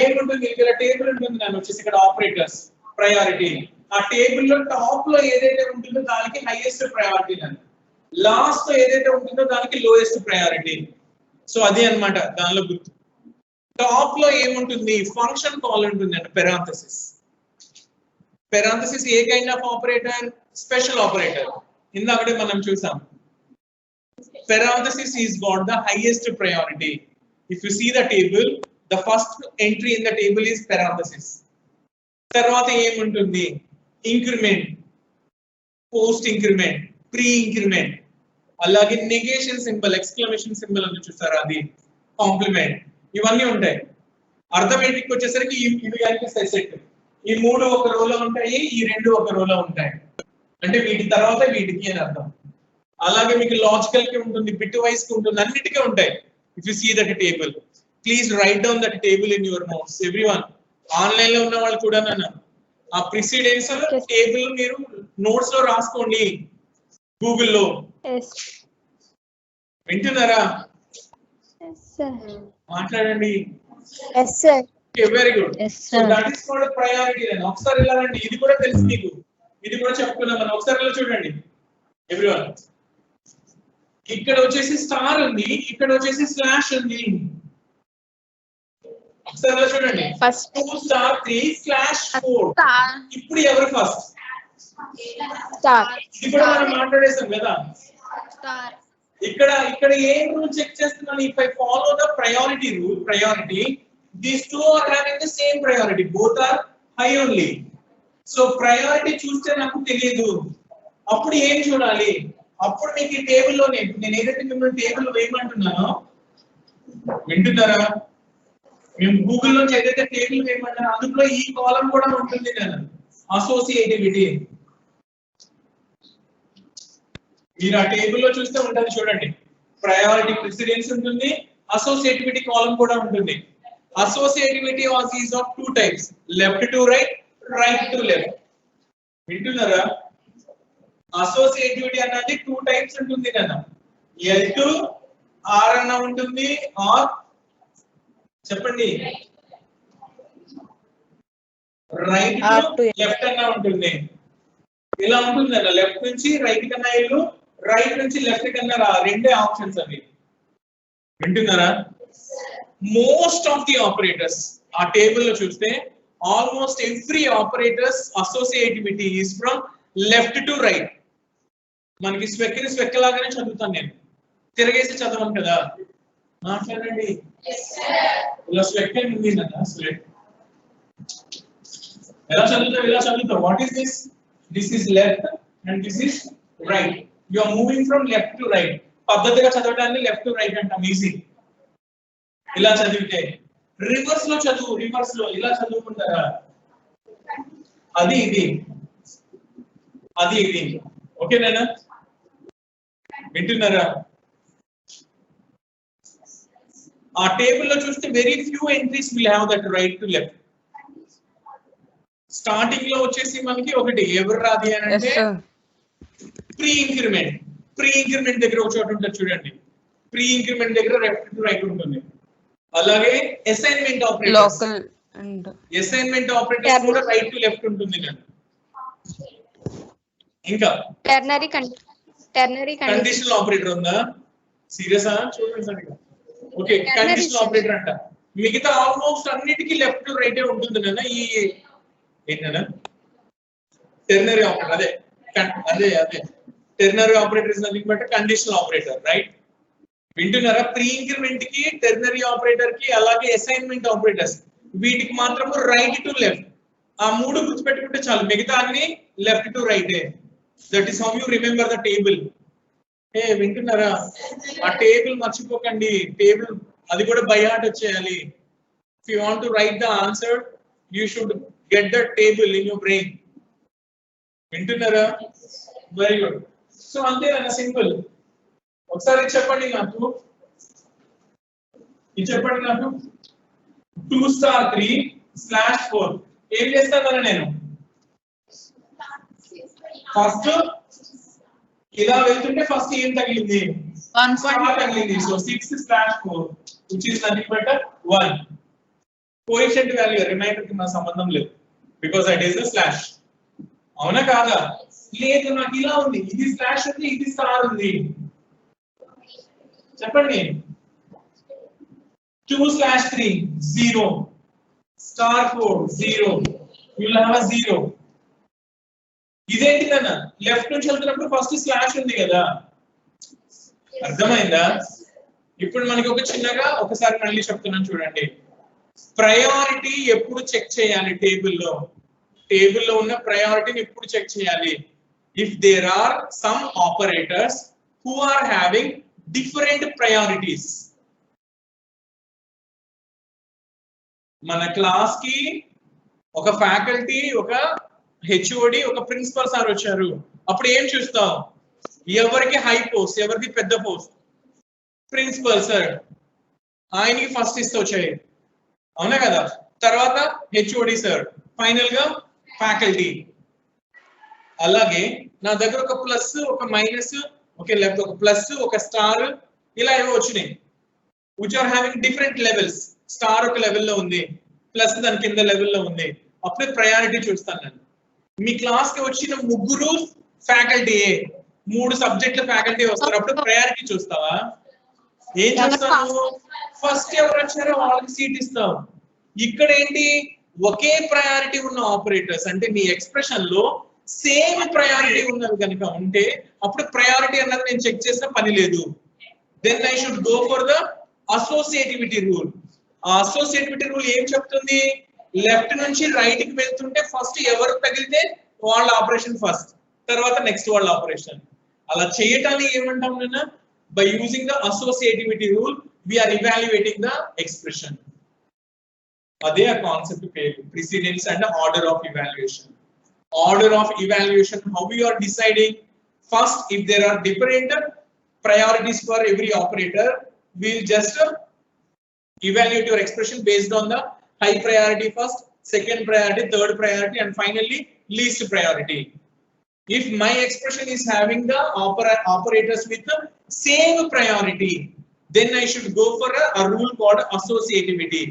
ఏముంటుంది ఇక్కడ? టేబుల్ ఉంటుంది నన్ను వచ్చేసి ఇక్కడ ఆపరేటర్స్, ప్రయారిటీ. ఆ టేబుల్ లో టాప్ లో ఏదైతే ఉంటుందో దానికి హైయెస్ట్ ప్రయారిటీ నన్ను, లాస్ట్ లో ఏదైతే ఉంటుందో దానికి లోయెస్ట్ ప్రయారిటీ. సో అది అన్నమాట దానిలో గుర్తు. టాప్ లో ఏముంటుంది? ఫంక్షన్ కాల్ ఉంటుంది అండి, పెరాంథసిస్. పెరాంథసిస్ ఏ kind of operator? Special operator. ఇందాకడే మనం చూసాం. Parenthesis is got the highest priority. If you see the table, the first entry in the table is parenthesis. తర్వాత ఏముంటుంది? Increment, post increment, pre increment, అలాగే negation symbol, exclamation symbol అని చూసారా, అది complement. ఇవన్నీ ఉంటాయి. అర్థమెటిక్ వచ్చేసరికి ఇవి కనిపిస్తాయి సెట్. ఈ మూడు ఒక రోలో ఉంటాయి, ఈ రెండు ఒక రోలో ఉంటాయి. అంటే వీటి తర్వాత వీటికి అని అర్థం. అలాగే మీకు లాజికల్ కి ఉంటుంది, బిట్ వైస్ కి ఉంటుంది, అన్నిటికీ ఉంటాయి. If you see that table, please write down that table in your notes. Everyone, online లో ఉన్న వాళ్ళు కూడా నన్ను ఆ ప్రిసిడెన్స్ టేబుల్ మీరు నోట్స్ లో రాసుకోండి గూగుల్లో. వింటున్నారా? మాట్లాడండి. Very good. So that is called priority. ఒకసారి ఇలా రండి, ఇది కూడా తెలుసు మీకు, ఇది కూడా చెప్పుకున్నాం మనం. ఒకసారి ఇలా చూడండి ఎవ్రీవన్. ఇక్కడ వచ్చేసి స్టార్ ఉంది, ఇక్కడ వచ్చేసి స్లాష్ ఉంది. ఒకసారి ఇలా చూడండి, 2 స్టార్ 3 స్లాష్ 4. ఇప్పుడు ఎవరు ఫస్ట్? ఇది కూడా మనం మాట్లాడేసాం కదా. ఇక్కడ ఏం రూల్ చెక్ చేస్తున్నాను? If I follow the priority rule, priority, these two are having the same priority, both are high only. So priority చూస్తే నాకు తెలియదు, అప్పుడు ఏం చూడాలి? అప్పుడు మీకు ఈ టేబుల్లో నేను ఏదైతే మిమ్మల్ని టేబుల్ వేయమంటున్నానో, వింటున్నారా? మేము గూగుల్ నుంచి ఏదైతే టేబుల్ వేయమంటున్నానో అందులో ఈ కాలం కూడా ఉంటుంది కదా, అసోసియేటివిటీ. మీరు ఆ టేబుల్లో చూస్తే ఉంటుంది చూడండి, ప్రయారిటీ ప్రిసిడెన్స్ ఉంటుంది, అసోసియేటివిటీ కాలం కూడా ఉంటుంది. Associativity is of two types, left to right, right to left. వింటున్నారా? అసోసియేటివిటీ అనేది 2 టైప్స్ ఉంటుంది కదా, L to R అన్న ఉంటుంది, ఆర్ చెప్పండి రైట్ టు లెఫ్ట్ అన్న ఉంటుంది. ఇలా ఉంటుంది కదా, లెఫ్ట్ నుంచి రైట్ కన్నా వెళ్ళు, రైట్ నుంచి లెఫ్ట్ కన్నా రా, రెండే ఆప్షన్స్ అవి. వింటున్నారా? మోస్ట్ ఆఫ్ ది ఆపరేటర్స్ ఆ టేబుల్ లో చూస్తే almost every operators associativity is from left to right. మనకి స్వెక్ లాగానే చదువుతాను నేను, తిరగేసి చదవను కదా. మాట్లాడండి. ఇలా స్వెక్ ఉంది కదా, స్వెక్ ఎలా చదువుతావు? ఇలా చదువుతావు. What is this? This is left and this is right. You are moving from left to right. పద్ధతిగా చదవడాన్ని లెఫ్ట్ టు రైట్ అంటాం, ఈజీ. ఇలా చదివితే రివర్స్ లో చదువు, రివర్స్ లో ఇలా చదువుకుంటారా? అది ఇది, అది ఇది. ఓకేనా? వింటున్నారా? ఆ టేబుల్ లో చూస్తే very few entries will have that right to left. Starting లో వచ్చేసి మనకి ఒకటి ఎవరు రాది అని అంటే ప్రీ ఇంక్రిమెంట్. ప్రీ ఇంక్రిమెంట్ దగ్గర ఒక చోట ఉంటుంది చూడండి, ప్రీ ఇంక్రిమెంట్ దగ్గర లెఫ్ట్ టు రైట్ ఉంటుంది. అలాగే అసైన్మెంట్ ఆపరేటర్స్, అసైన్మెంట్ ఆపరేటర్స్ కూడా రైట్ టు లెఫ్ట్ ఉంటుంది కదా. ఇంకా టెర్నరీ కండిషనల్ ఆపరేటర్ ఉందా? సీరియసా? చూడండి సరిగ్గా. ఓకే, కండిషనల్ ఆపరేటర్ అంట. మిగతా ఆల్మోస్ట్ అన్నిటికీ లెఫ్ట్ టు రైట్ ఉంటుంది కదా. ఈ ఏంటన్నా టెర్నరీ ఆపరేటర్, అదే అదే అదే ternary operator is nothing but conditional operator, right? వింటున్నారా? ప్రీ ఇంక్రిమెంట్ కి, టెర్నరీ ఆపరేటర్ కి, అలాగే అసైన్మెంట్ ఆపరేటర్స్ వీటికి మాత్రము రైట్ టు లెఫ్ట్, ఆ మూడు గుర్తుపెట్టుకుంటే చాలు, మిగతా అన్ని left to right. That is how you remember the table. ఏ వింటున్నారా? ఆ టేబుల్ మర్చిపోకండి, టేబుల్ అది కూడా బై హార్ట్ వచ్చేయాలి. If you want to write the answer, you should get the table in your brain. వింటున్నారా? Very good. సో అంతేనా, simple. ఒకసారి చెప్పండి నాకు, ఇది చెప్పండి నాకు. 2 star 3 slash 4 ఏం చేస్తాను నేను? ఫస్ట్ ఇలా వెళ్తుంటే ఫస్ట్ ఏం తగిలింది? 1 తగిలింది. So 6 slash 4 which is nothing but 1. Coefficient value remainder కి నా సంబంధం లేదు, because that is the slash. అవునా కాదా? లేదు, నాకు ఇలా ఉంది, ఇది స్లాష్ ఉంది, ఇది స్టార్ ఉంది. చెప్పండి. 2 slash 3 0 star 4 0, you will have a 0. ఇదేంటి నాన్న? లెఫ్ట్ నుంచి వెళ్తున్నప్పుడు ఫస్ట్ స్లాష్ ఉంది కదా, అర్థమైందా? ఇప్పుడు మనకి ఒక చిన్నగా ఒకసారి మళ్ళీ చెప్తున్నాను చూడండి. ప్రయారిటీ ఎప్పుడు చెక్ చేయాలి? టేబుల్లో ఉన్న ప్రయారిటీని ఎప్పుడు చెక్ చేయాలి? If there are some operators who are having different priorities. మన క్లాస్ కి ఒక ఫ్యాకల్టీ, ఒక హెచ్ఓడి, ఒక ప్రిన్సిపల్ సార్ వచ్చారు. అప్పుడు ఏం చూస్తాం? ఎవరికి హై పోస్ట్, ఎవరికి పెద్ద పోస్ట్? ప్రిన్సిపల్ సార్, ఆయనకి ఫస్ట్ ఇస్తా వచ్చాయి, అవునా కదా? తర్వాత హెచ్ఓడి సార్, ఫైనల్ గా ఫ్యాకల్టీ. అలాగే నా దగ్గర ఒక ప్లస్, ఒక మైనస్, ఓకే, లేకపోతే ఒక ప్లస్, ఒక స్టార్, ఇలా ఏవో వచ్చినాయి, which are having different levels. Star ఒక లెవెల్లో ఉంది, ప్లస్ దాని కింద లెవెల్లో ఉంది. అప్పుడే ప్రయారిటీ చూస్తాను నేను. మీ క్లాస్ కి వచ్చిన ముగ్గురు ఫ్యాకల్టీ, 3 సబ్జెక్టుల ఫ్యాకల్టీ వస్తారు, అప్పుడు ప్రయారిటీ చూస్తావా? ఏం చూస్తావు? ఫస్ట్ ఎవరు వచ్చారో వాళ్ళకి సీట్ ఇస్తావు. ఇక్కడ ఏంటి? ఒకే ప్రయారిటీ ఉన్న ఆపరేటర్స్, అంటే మీ ఎక్స్ప్రెషన్ లో సేమ్ ప్రయారిటీ ఉన్నవి కనుక ఉంటే అప్పుడు ప్రయారిటీ అన్నది నేను చెక్ చేసిన పని లేదు. Then I should go for the associativity rule. ఆ అసోసియేటివిటీ రూల్ ఏం చెప్తుంది? లెఫ్ట్ నుంచి రైట్ కి వెళ్తుంటే ఫస్ట్ ఎవరు తగిలితే వాళ్ళ ఆపరేషన్ ఫస్ట్, తర్వాత నెక్స్ట్ వాళ్ళ ఆపరేషన్. అలా చేయటాన్ని ఏమంటాం నేను? By using the associativity rule we are evaluating the expression. అదే ఆ కాన్సెప్ట్ పేరు, precedence and order of evaluation. Order of evaluation, how we are deciding? First, if there are different priorities for every operator, we'll just evaluate your expression based on the high priority first, second priority, third priority, and finally least priority. If my expression is having the operators with the same priority, then I should go for a rule called associativity.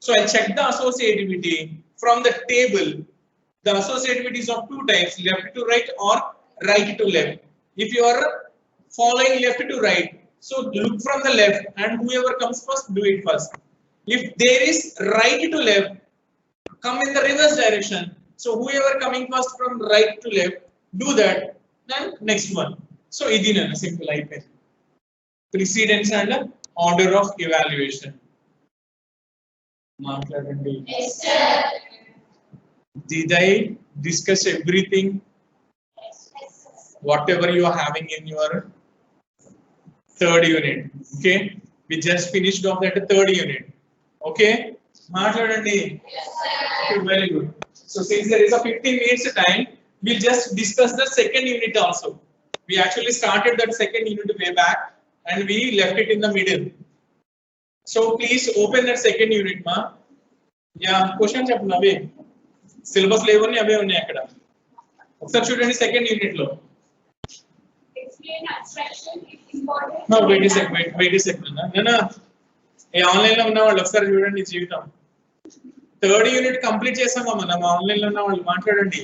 So I'll check the associativity from the table. The associativity is of 2 types, left to right or right to left. If you are following left to right, so look from the left and whoever comes first, do it first. If there is right to left, come in the reverse direction. So whoever coming first from right to left, do that, then next one. So idina simple అయిపోయింది. Precedence and order of evaluation. మాట్లాడండి. Yes, sir. Did I discuss everything? Whatever you are having in your 3rd unit. Okay, we just finished off that 3rd unit. Okay, మాట్లాడండి. Yes, sir. Very good. So since there is a 15 minutes time, we'll just discuss the 2nd unit also. We actually started that 2nd unit way back and we left it in the middle. So please open that 2nd unit, ma. Yeah, question చెప్పండి. అవే syllabus లేవని అవే ఉన్నాయి అక్కడ. ఒకసారి చూడండి 2nd unit లో. Explain abstraction is important. No, wait a second. No. A online లో ఉన్న వాళ్ళు ఒకసారి చూడండి జీవితం. 3rd unit కంప్లీట్ చేసామా మనం? ఆన్లైన్ లో ఉన్న వాళ్ళు మాట్లాడండి.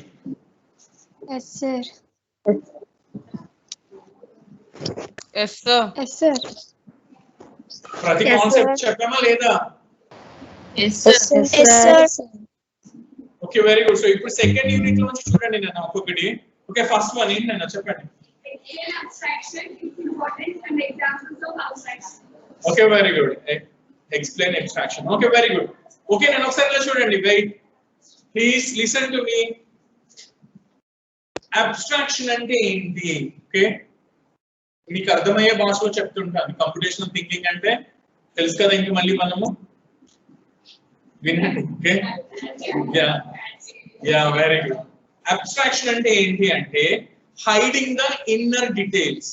Yes, sir. Yes, sir. Yes, sir. ప్రతి Yes, కాన్సెప్ట్ sir. చెప్పామా లేదా? Yes, sir. Yes, sir. Okay, very good. So ఇప్పుడు 2nd యూనిట్ లో నుంచి చూడండి నేను ఒక్కొక్కటి. ఓకే, ఫస్ట్ వన్ ఏంటి నేను చెప్పండి. Alien abstraction, its importance and examples of abstraction. Okay, very good. Explain abstraction. Okay, very good. Okay, నేను ఒకసారి ఇలా చూడండి. Wait. Please listen to me. Abstraction అంటే ఏంటి? Okay. మీకు అర్థమయ్యే భాషలో చెప్తుంటాను. కంప్యూటేషనల్ థింకింగ్ అంటే తెలుసు కదా, ఇంక మళ్ళీ మనము వినండి. Okay, yeah very good. Abstraction అంటే ఏంటి అంటే hiding the inner details.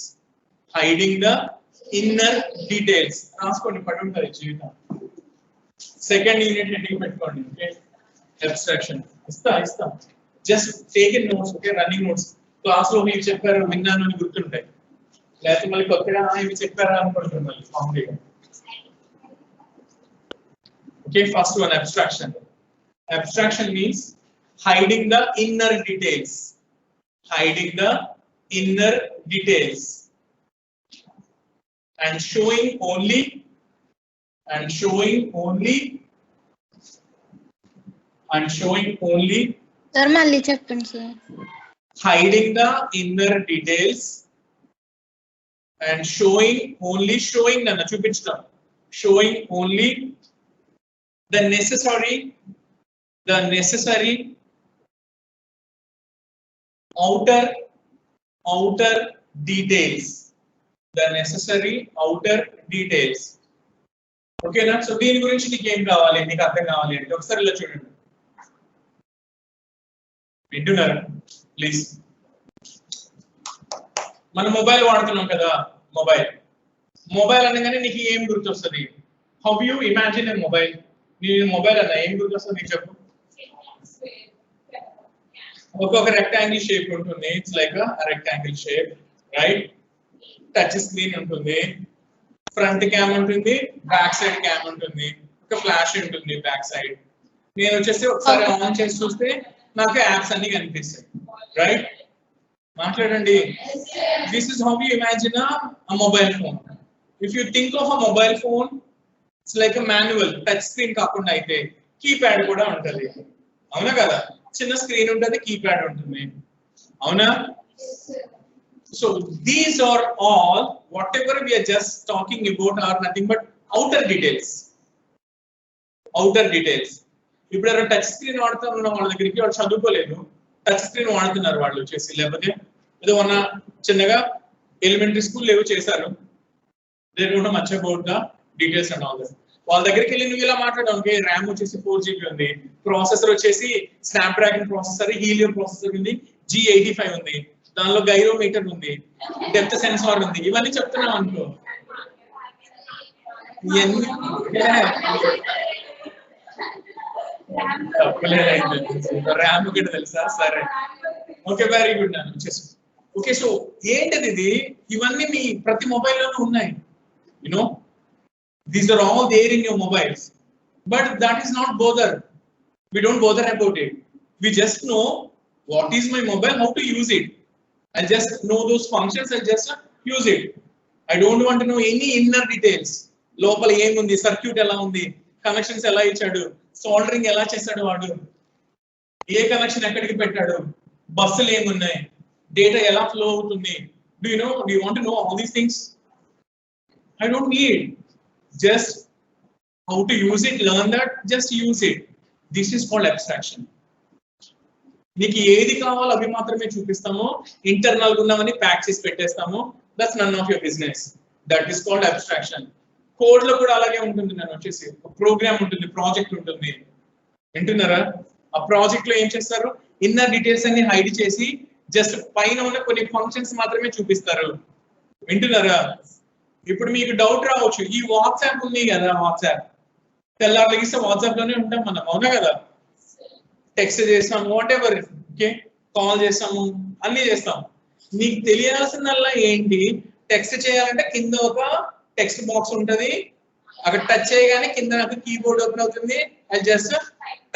Hiding the inner details. రాసుకోండి, పడి ఉంటుంది జీవితం. సెకండ్ యూనిట్ హెడ్డింగ్ పెట్టుకోండి. ఓకే, అబ్స్ట్రాక్షన్ ఇస్తా just take in notes. Okay, running notes. Class లో మీరు చెప్పారు, విన్నాను అని గుర్తుంటాయి. లేకపోతే మళ్ళీ కొత్తగా ఇవి చెప్పారా అనుకుంటున్నారు మళ్ళీ కామెడీగా. Okay, first one, abstraction. Abstraction means hiding the inner details. Hiding the inner details and showing only Sir, malli cheppandi sir. hiding the inner details and showing nana chupinchtam, showing only the necessary outer details. The necessary outer details. Okay na? So దీని గురించి నీకు ఏం కావాలి, నీకు అర్థం కావాలి అంటే ఒకసారి ఇలా చూడండి. వింటున్నారా? ప్లీజ్. మన మొబైల్ వాడుతున్నాం కదా, మొబైల్ అనగానే నీకు ఏం గుర్తొస్తుంది? How you imagine a mobile? నేను మొబైల్ అన్న ఏం గుర్తొస్తుంది నీకు చెప్పు. ఒక్కొక్క రెక్టాంగిల్ షేప్ ఉంటుంది. It's like a rectangle shape, right? Touch screen ఉంటుంది, ఫ్రంట్ క్యామ్ ఉంటుంది, బ్యాక్ సైడ్ క్యామ్ ఉంటుంది, ఒక ఫ్లాష్ ఉంటుంది బ్యాక్ సైడ్. నేను వచ్చేసి ఒకసారి ఆన్ చేసి చూస్తే నాకు యాప్స్ అన్ని కనిపిస్తాయి, రైట్? మాట్లాడండి. This is how you imagine a mobile phone. If you think of a mobile phone, it's like a manual. Touch screen కాకుండా అయితే కీప్యాడ్ కూడా ఉంటుంది, అవునా కదా? చిన్న స్క్రీన్ ఉంటుంది, కీప్యాడ్ ఉంటుంది, అవునా? So these are all whatever we are just talking about are nothing but outer details. ఇప్పుడు ఎవరైనా టచ్ స్క్రీన్ వాడుతున్న వాళ్ళ దగ్గరికి వాళ్ళు చదువుకోలేదు, టచ్ స్క్రీన్ వాడుతున్నారు వాళ్ళు వచ్చేసి, లేకపోతే ఏదో ఉన్న చిన్నగా ఎలిమెంటరీ స్కూల్ ఏవో చేశారు, they don't know much about the details and all that. వాళ్ళ దగ్గరికి వెళ్ళి నువ్వు ఇలా మాట్లాడడానికి ర్యామ్ వచ్చేసి 4GB ఉంది, ప్రాసెసర్ వచ్చేసి స్నాప్డ్రాగన్ ప్రాసెసర్, హీలియం ప్రాసెసర్ ఉంది, G85 ఉంది, దానిలో గైరోమీటర్ ఉంది, డెప్త్ సెన్సార్ ఉంది, ఇవన్నీ చెప్తున్నాం అనుకో. ర్యామ్ ఒకటి తెలుసా? సరే, ఓకే, వెరీ గుడ్. నన్ను వచ్చేసి ఓకే. సో ఏంటిది ఇది? ఇవన్నీ మీ ప్రతి మొబైల్లోనూ ఉన్నాయి. You know these are all there in your mobiles, but that is not bother. We don't bother about it. We just know what is my mobile, how to use it. I just know those functions, I just use it. I don't want to know any inner details. లోపల ఏముంది, circuit ఎలా ఉంది, connections ఎలా ఇచ్చాడు, soldering ఎలా చేశాడు వాడు, ఏ connection ఎక్కడికి పెట్టాడు, బస్సులు ఏమున్నాయి, డేటా ఎలా ఫ్లో అవుతుంది. Do you want to know all these things? I don't need. Just how to use it, learn that, just use it. This is called abstraction. నీకు ఏది కావాలో అవి మాత్రమే చూపిస్తాము, ఇంటర్నల్ ఉన్నవన్నీ ప్యాక్ చేసి పెట్టేస్తాము. That's none of your business. That is called abstraction. Code లో కూడా అలాగే ఉంటుంది. నేను వచ్చేసి ప్రోగ్రామ్ ఉంటుంది, ప్రాజెక్ట్ ఉంటుంది, వింటున్నారా? ఆ ప్రాజెక్ట్ లో ఏం చేస్తారు, ఇన్నర్ డీటెయిల్స్ అన్ని హైడ్ చేసి జస్ట్ పైన ఉన్న కొన్ని ఫంక్షన్స్ మాత్రమే చూపిస్తారు, వింటున్నారా? ఇప్పుడు మీకు డౌట్ రావచ్చు, ఈ వాట్సాప్ ఉంది కదా, వాట్సాప్ తెల్లారిగిస్తే వాట్సాప్ లోనే ఉంటాం మనం, అవునా కదా? టెక్స్ట్ చేస్తాము, వాట్ ఎవర్, ఓకే, కాల్ చేస్తాము, అన్ని చేస్తాం. నీకు తెలియాల్సిందల్లా ఏంటి, టెక్స్ట్ చేయాలంటే కింద ఒక టెక్స్ట్ బాక్స్ ఉంటది, అక్కడ టచ్ చేయగానే కింద నాకు కీబోర్డ్ ఓపెన్ అవుతుంది. I just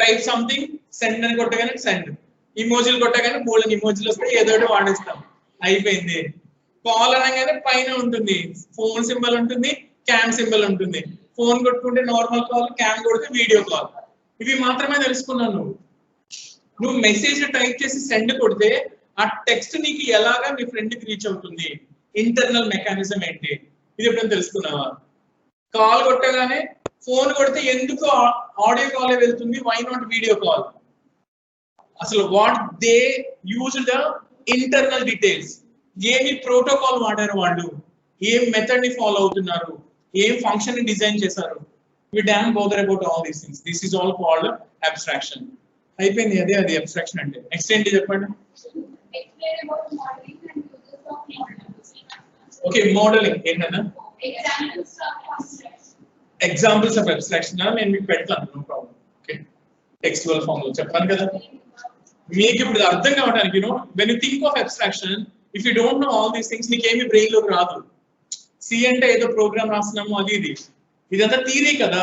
type something, send అని కొట్టగానే సెండ్, ఇమోజీలు కొట్టగానే బోల్డ్ ఇమోజీలు వస్తాయి, ఏదో ఒకటి వాడేస్తాం, అయిపోయింది. కాల్ అనగానే పైన ఉంటుంది ఫోన్ సింబల్ ఉంటుంది, క్యామ్ సింబల్ ఉంటుంది. ఫోన్ కొట్టుకుంటే నార్మల్ కాల్, క్యామ్ కొడితే వీడియో కాల్. ఇవి మాత్రమే తెలుసుకున్నాను. నువ్వు మెసేజ్ టైప్ చేసి సెండ్ కొడితే ఆ టెక్స్ట్ నీకు ఎలాగా మీ ఫ్రెండ్కి రీచ్ అవుతుంది, ఇంటర్నల్ మెకానిజం ఏంటి, ఇది ఎప్పుడైనా తెలుసుకున్నావా? కాల్ కొట్టగానే ఫోన్ కొడితే ఎందుకు ఆడియో కాలే వెళ్తుంది, వై నాట్ వీడియో కాల్? అసలు what they use the internal details, ఏమి ప్రోటోకాల్ వాడారు వాళ్ళు, ఏం మెథడ్ ని ఫాలో అవుతున్నారు, ఏం ఫంక్షన్ ని డిజైన్ చేశారు. We damn bother about all these things. This is all called abstraction. అయిపోయింది, అదే అది అబ్స్ట్రాక్షన్ అంటే. నెక్స్ట్ ఏంటి చెప్పండి? Explain about modeling and uses of modeling. Okay, modeling ఏంటన్నా? Examples of abstraction. Examples of abstraction నేను మీకు పెడతాను, no problem. Okay, textual form లో చెప్పాను కదా. మీకు ఇప్పుడు అర్థం కావడానికి when you think of abstraction, if you don't know all these things నీకేమి బ్రెయిన్ లోకి రాదు. సి అంటే ఏదో ప్రోగ్రామ్ రాస్తున్నాము అది ఇది, ఇదంతా థియరీ కదా.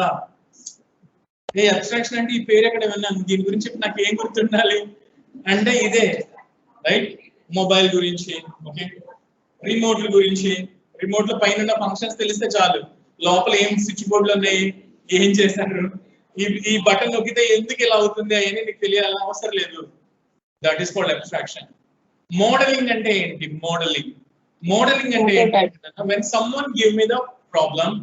ఏ అబ్స్ట్రాక్షన్ అంటే ఈ పేరు ఎక్కడ విన్నాను, దీని గురించి నాకు ఏం గుర్తుండాలి అంటే ఇదే, రైట్? మొబైల్ గురించి, ఓకే, రిమోట్ల గురించి. రిమోట్ లో పైన ఫంక్షన్స్ తెలిస్తే చాలు, లోపల ఏం స్విచ్ బోర్డులు ఉన్నాయి, ఏం చేశారు, ఈ బటన్ నొక్కితే ఎందుకు ఇలా అవుతుంది అని నీకు తెలియాలని అవసరం లేదు. That is called abstraction. Modelling అంటే ఏంటి? మోడలింగ్ అంటే ఏంటంటే when someone give me the problem,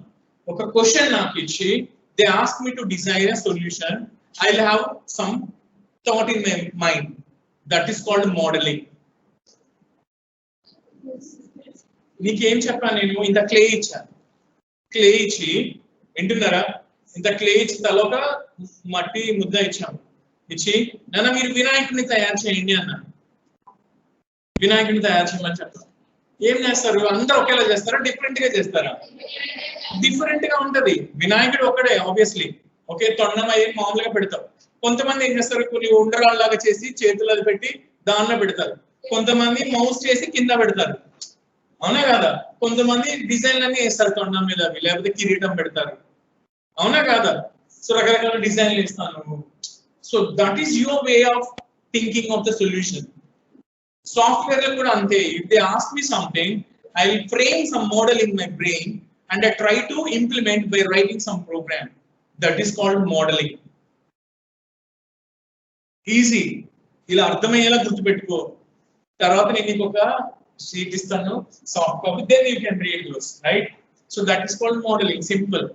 ఒక క్వశ్చన్ నాకు ఇచ్చి they ask me to design a solution, I'll have some thought in my mind, that is called modeling. నీకేం చెప్పాను నేను? ఇంత క్లే ఇచ్చాను, క్లే ఇచ్చి వింటున్నారా, ఇంత క్లే ఇచ్చి తలొక మట్టి ముద్ద ఇచ్చాము, ఇచ్చి నాన్న మీరు వినాయకుడిని తయారు చేయండి అన్నాను. వినాయకుడిని తయారు చేయమని చెప్పాను. ఏం చేస్తారు? అందరూ ఒకేలా చేస్తారా, డిఫరెంట్ గా చేస్తారా? డిఫరెంట్ గా ఉంటది. వినాయకుడు ఒక్కడే ఆబ్వియస్లీ, ఓకే, తొండమయ్యి మామూలుగా పెడతాం. కొంతమంది ఏం చేస్తారు, కొన్ని ఉండరాళ్ళలాగా చేసి చేతులు అది పెట్టి దానిలో పెడతారు. కొంతమంది మౌస్ చేసి కింద పెడతారు, అవునా కాదా? కొంతమంది డిజైన్లన్నీ వేస్తారు తొండం మీద, లేకపోతే కిరీటం పెడతారు, అవునా కాదా? సో రకరకాల డిజైన్లు వేస్తాను. So that is your way of thinking of the solution. Software లో కూడా అంతే. If they ask me something, I will frame some model in my brain and I try to implement by writing some program. That is called modeling. Easy. ఇలా అర్థమయ్యేలా గుర్తుపెట్టుకో. తర్వాత నేను నీకు ఒక షీట్ ఇస్తాను, soft copy, then you can read those, right? So that is called modeling. Simple.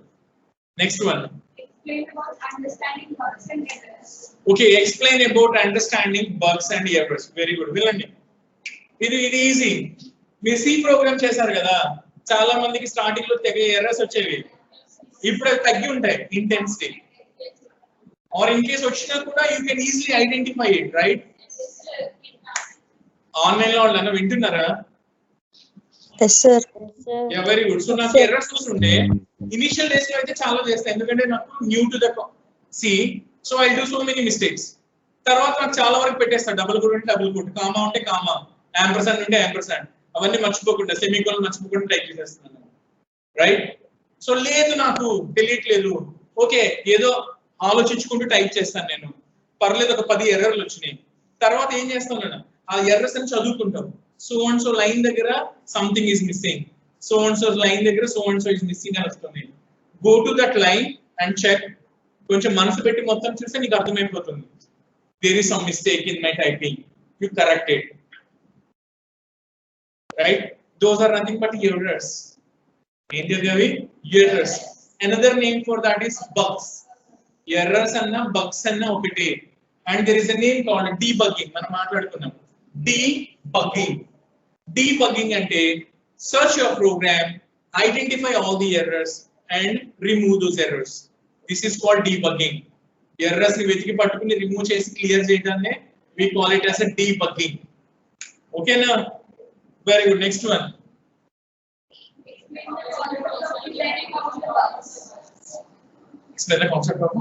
Next one. Explain about understanding bugs and errors. Okay, explain about understanding bugs and errors. Very good. వినండి, ఇది easy. మీరు C program చేశారు కదా, చాలా మందికి starting లో తెగ errors వచ్చేవి, ఇప్పుడు అవి తగ్గి ఉంటాయి ఇంటెన్సిటీ. ఆర్ ఇన్ కేస్ వచ్చినా కూడా you can easily identify it, right? Online లో వాళ్ళు వింటున్నారా? Very good. సో నాకు ఎర్రర్స్ వస్తుంటే ఇనిషియల్ డేస్ లో అయితే చాలా చేస్తాను, ఎందుకంటే నాకు new to the C, so I do so many mistakes. తర్వాత నాకు చాలా వరకు పెట్టేస్తాను, డబుల్ కోట్ అంటే డబుల్ కోట్, కామా ఉంటే కామా, యాంపర్సెంట్ ఉంటే యాంపర్సెంట్, అవన్నీ మర్చిపోకుండా, సెమీకోలన్ మర్చిపోకుండా టైప్ చేసేస్తున్నాను, రైట్? సో లేదు నాకు తెలియట్లేదు, ఓకే, ఏదో ఆలోచించుకుంటూ టైప్ చేస్తాను నేను, పర్లేదు ఒక 10 ఎర్రర్లు వచ్చినాయి. తర్వాత ఏం చేస్తాను నేను, ఆ ఎర్రర్స్ అని చదువుకుంటాం. సో అండ్ సో లైన్ దగ్గర something is missing, so and so line దగ్గర so and so is missing అని వస్తుంది. Go to that line and check. కొంచెం మనసు పెట్టి మొత్తం చూస్తే నీకు అర్థమైపోతుంది, there is some mistake in my typing, you correct it, right? Those are nothing but errors. Errors. Another name for that is bugs. Errors anna bugs anna okate. And there is a name called debugging. Manam maatladukunnam. Debugging. Debugging ante search your program, identify all the errors and remove those errors. This is called debugging. Errors ni vetiki pattukuni remove chesi clear cheyadanne we call it as a debugging. Okay na? Very good. Next one. Explain the concept of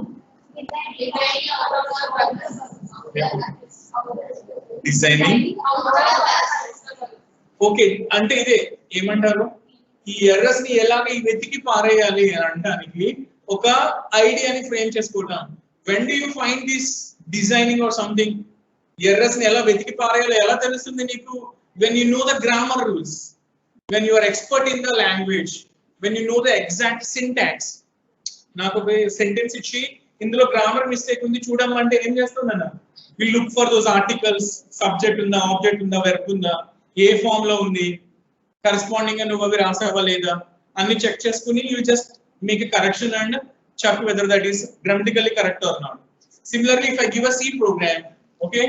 designing. Okay, అంటే ఇదే ఏమంటారు, ఈ errors ని ఎలాగ వెతికి పారేయాలి అని అనడానికి ఒక ఐడియాని ఫ్రేమ్ చేసుకోవటం. When do you find this designing or something? Errors ని ఎలా వెతికి పారేయాలో ఎలా తెలుస్తుంది నీకు? When you know the grammar rules, when you are expert in the language, when you know the exact syntax. నాకు ఒక సెంటెన్స్ ఇచ్చి ఇందులో గ్రామర్ మిస్టేక్ ఉంది చూడమంటే ఏం చేస్తున్నాను will look for those articles subject ఉందా ఆబ్జెక్ట్ ఉందా వెర్బ్ ఉందా ఏ ఫామ్ లో ఉంది కరెస్పాండింగ్ గా నువ్వు అవి రాసావా లేదా అన్ని చెక్ చేసుకుని you just make a correction and check whether that is grammatically correct or not similarly if I give a C program okay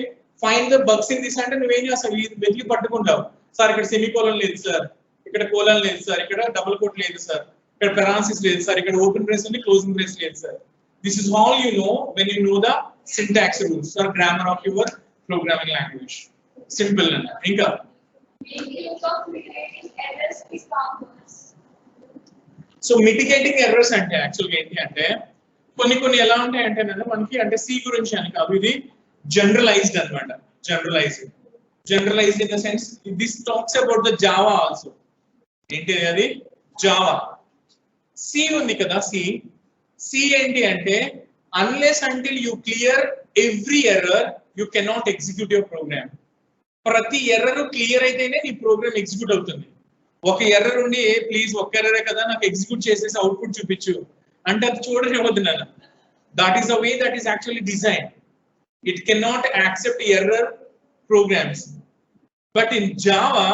find the bugs in this అంటే నువ్వేం చేస్తావు వెతికి పట్టుకుంటావు సార్ ఇక్కడ సెమీకోలన్ లేదు సార్ ఇక్కడ colon లేదు sir ఇక్కడ డబుల్ కోట్ లేదు సార్ ఇక్కడ పెరాన్సిస్ లేదు సార్ ఇక్కడ ఓపెన్ బ్రేస్ ఉంది క్లోజింగ్ బ్రేస్ లేదు sir this is all you know when you know the syntax rules are grammar of your programming language simple అన్న ఇంకా సో మిటిగేటింగ్ ఎర్రర్స్ అంటే యాక్చువల్గా ఏంటి అంటే కొన్ని ఎలా ఉంటాయంటే మనకి అంటే సి గురించి అని కాదు ఇది జనరలైజ్డ్ అన్నమాట generalized in the sense this talks about the Java also ఏంటి అది జావా సి ఉంది కదా సి ఏంటి అంటే unless until you clear every error you cannot execute your program ప్రతి ఎర్రర్ క్లియర్ అయితేనే నీ ప్రోగ్రామ్ ఎగ్జిక్యూట్ అవుతుంది ఒక ఎర్రర్ ఉండి ప్లీజ్ ఒక్క ఎర్రరే కదా నాకు ఎగ్జిక్యూట్ చేసేసి అవుట్పుట్ చూపించు అంటే అది చూడనివ్వద్దు నన్ను that is the way that is actually design it cannot accept error programs but in Java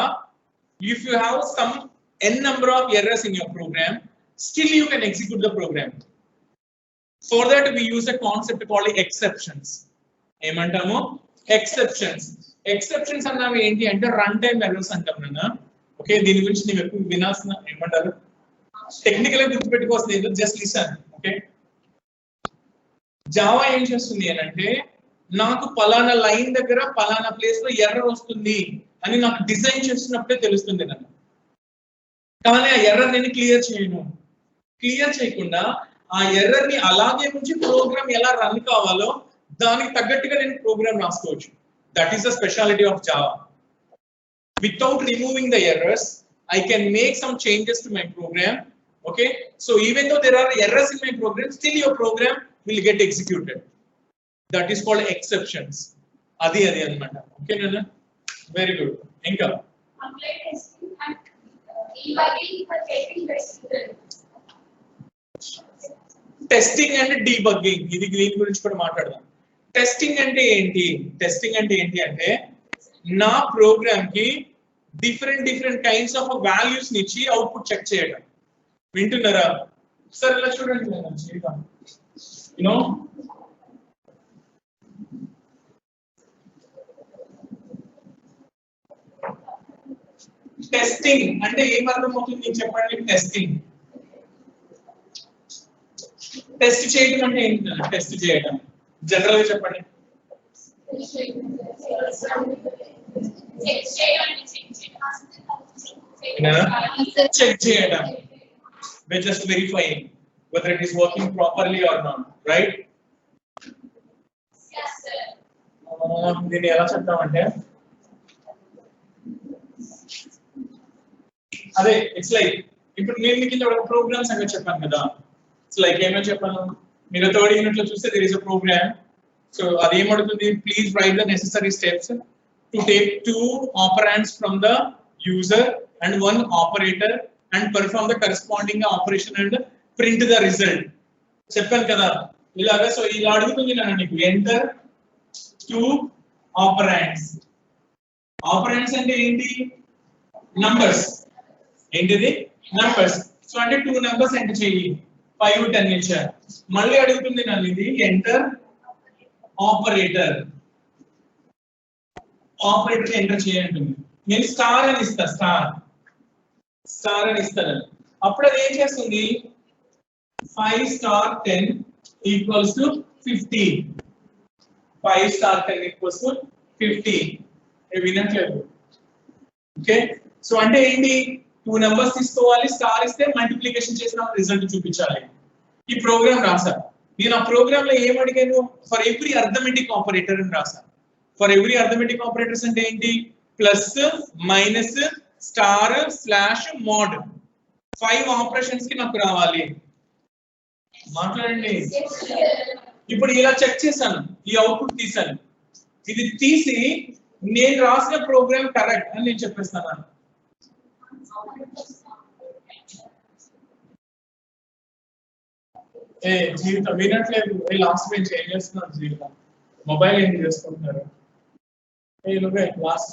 if you have some n number of errors in your program still you can execute the program for that we use a concept called exceptions ఏమంటాము exceptions అన్నవి ఏంటి అంటే run time errors అంటాం నాన్న okay దీని గురించి నేను ఎక్కువ వినాల్సిన ఏమంటారు టెక్నికల్ గా గుర్తుపెట్టుకోవాల్సింది జస్ట్ లిసన్ ఓకే జావా ఏం చేస్తుంది అంటే నాకు పలానా లైన్ దగ్గర పలానా ప్లేస్ లో ఎర్రర్ వస్తుంది అని నాకు డిజైన్ చేస్తున్నప్పుడే తెలుస్తుంది నాకు కానీ ఆ ఎర్రర్ నేను క్లియర్ చేయకుండా ఆ ఎర్రర్ ని అలాగే ఉంచి ప్రోగ్రామ్ ఎలా రన్ కావాలో దానికి తగ్గట్టుగా నేను ప్రోగ్రామ్ రాసుకోవచ్చు that is the speciality of Java without removing the errors I can make some changes to my program okay so even though there are errors in my program still your program will get executed that is called exceptions adi annamata okay nana very good inka apply testing and debugging for getting tested testing and debugging ఇది దీని గురించి కూడా మాట్లాడదాం testing అంటే ఏంటి అంటే నా program కి డిఫరెంట్ కైండ్స్ ఆఫ్ వాల్యూస్ నిచ్చి అవుట్పుట్ చెక్ చేయడం వింటున్నారా సరే ఇలా చూడండి యు నో టెస్టింగ్ అంటే ఏం అర్థం అవుతుంది నేను చెప్పండి టెస్ట్ చేయడం అంటే ఏంటి టెస్ట్ చేయడం జనరల్ గా చెప్పండి check చేయడం we're just verifying whether it is working properly or not right yes sir దీన్ని ఎలా చెప్తామంటే అదే ఇట్స్ లైక్ ఇప్పుడు నేను మీకు ఇంత ప్రోగ్రామ్స్ అని చెప్పాను కదా ఇట్స్ లైక్ ఏమని చెప్పాను మీరు థర్డ్ యూనిట్ లో చూస్తే there is a program so అది ఏమడుతుంది please write the necessary steps to take 2 operands from the user and 1 operator and perform the corresponding operation and print the result చెప్పాను కదా ఇలాగా so ఇలా అడుగుతుంది నేను నీకు enter 2 operands అంటే ఏంటి నంబర్స్ ఏంటిది నంబర్స్ సో అంటే 2 నంబర్స్ ఎంటర్ చేయి 5 10 ఇచ్చారు మళ్ళీ అడుగుతుంది నన్ను ఇది enter operator ఎంటర్ చేయండి నేను స్టార్ అని ఇస్తా స్టార్ అని ఇస్తాను అప్పుడు అది ఏం చేస్తుంది 5 star 10 equals to 50 5 star 10 equals to 50 వినట్లేదు ఓకే సో అంటే ఏంటి 2 నంబర్స్ తీసుకోవాలి స్టార్ ఇస్తే మల్టిప్లికేషన్ చేసిన రిజల్ట్ చూపించాలి ఈ ప్రోగ్రామ్ రాసా నేను ఆ ప్రోగ్రామ్ లో ఏం అడిగాను ఫర్ ఎవ్రీ అర్థమెటిక్ ఆపరేటర్ అని రాసా ఫర్ ఎవ్రీ అర్థమెటిక్ ఆపరేటర్స్ అంటే ఏంటి plus minus star slash mode 5 operations కి నాకు రావాలి మాట్లాడండి ఇప్పుడు ఇలా చెక్ చేశాను ఈ అవుట్పుట్ తీసాను ఇది తీసి నేను రాసిన ప్రోగ్రామ్ కరెక్ట్ అని నేను చెప్పేస్తాను ఏ జీవితం వినట్లేదు. ఏ లాస్ట్ బెంచ్ ఏం చేస్తున్నారు జీవితం? మొబైల్ ఏం చేసుకుంటున్నారు? ఏ look at last.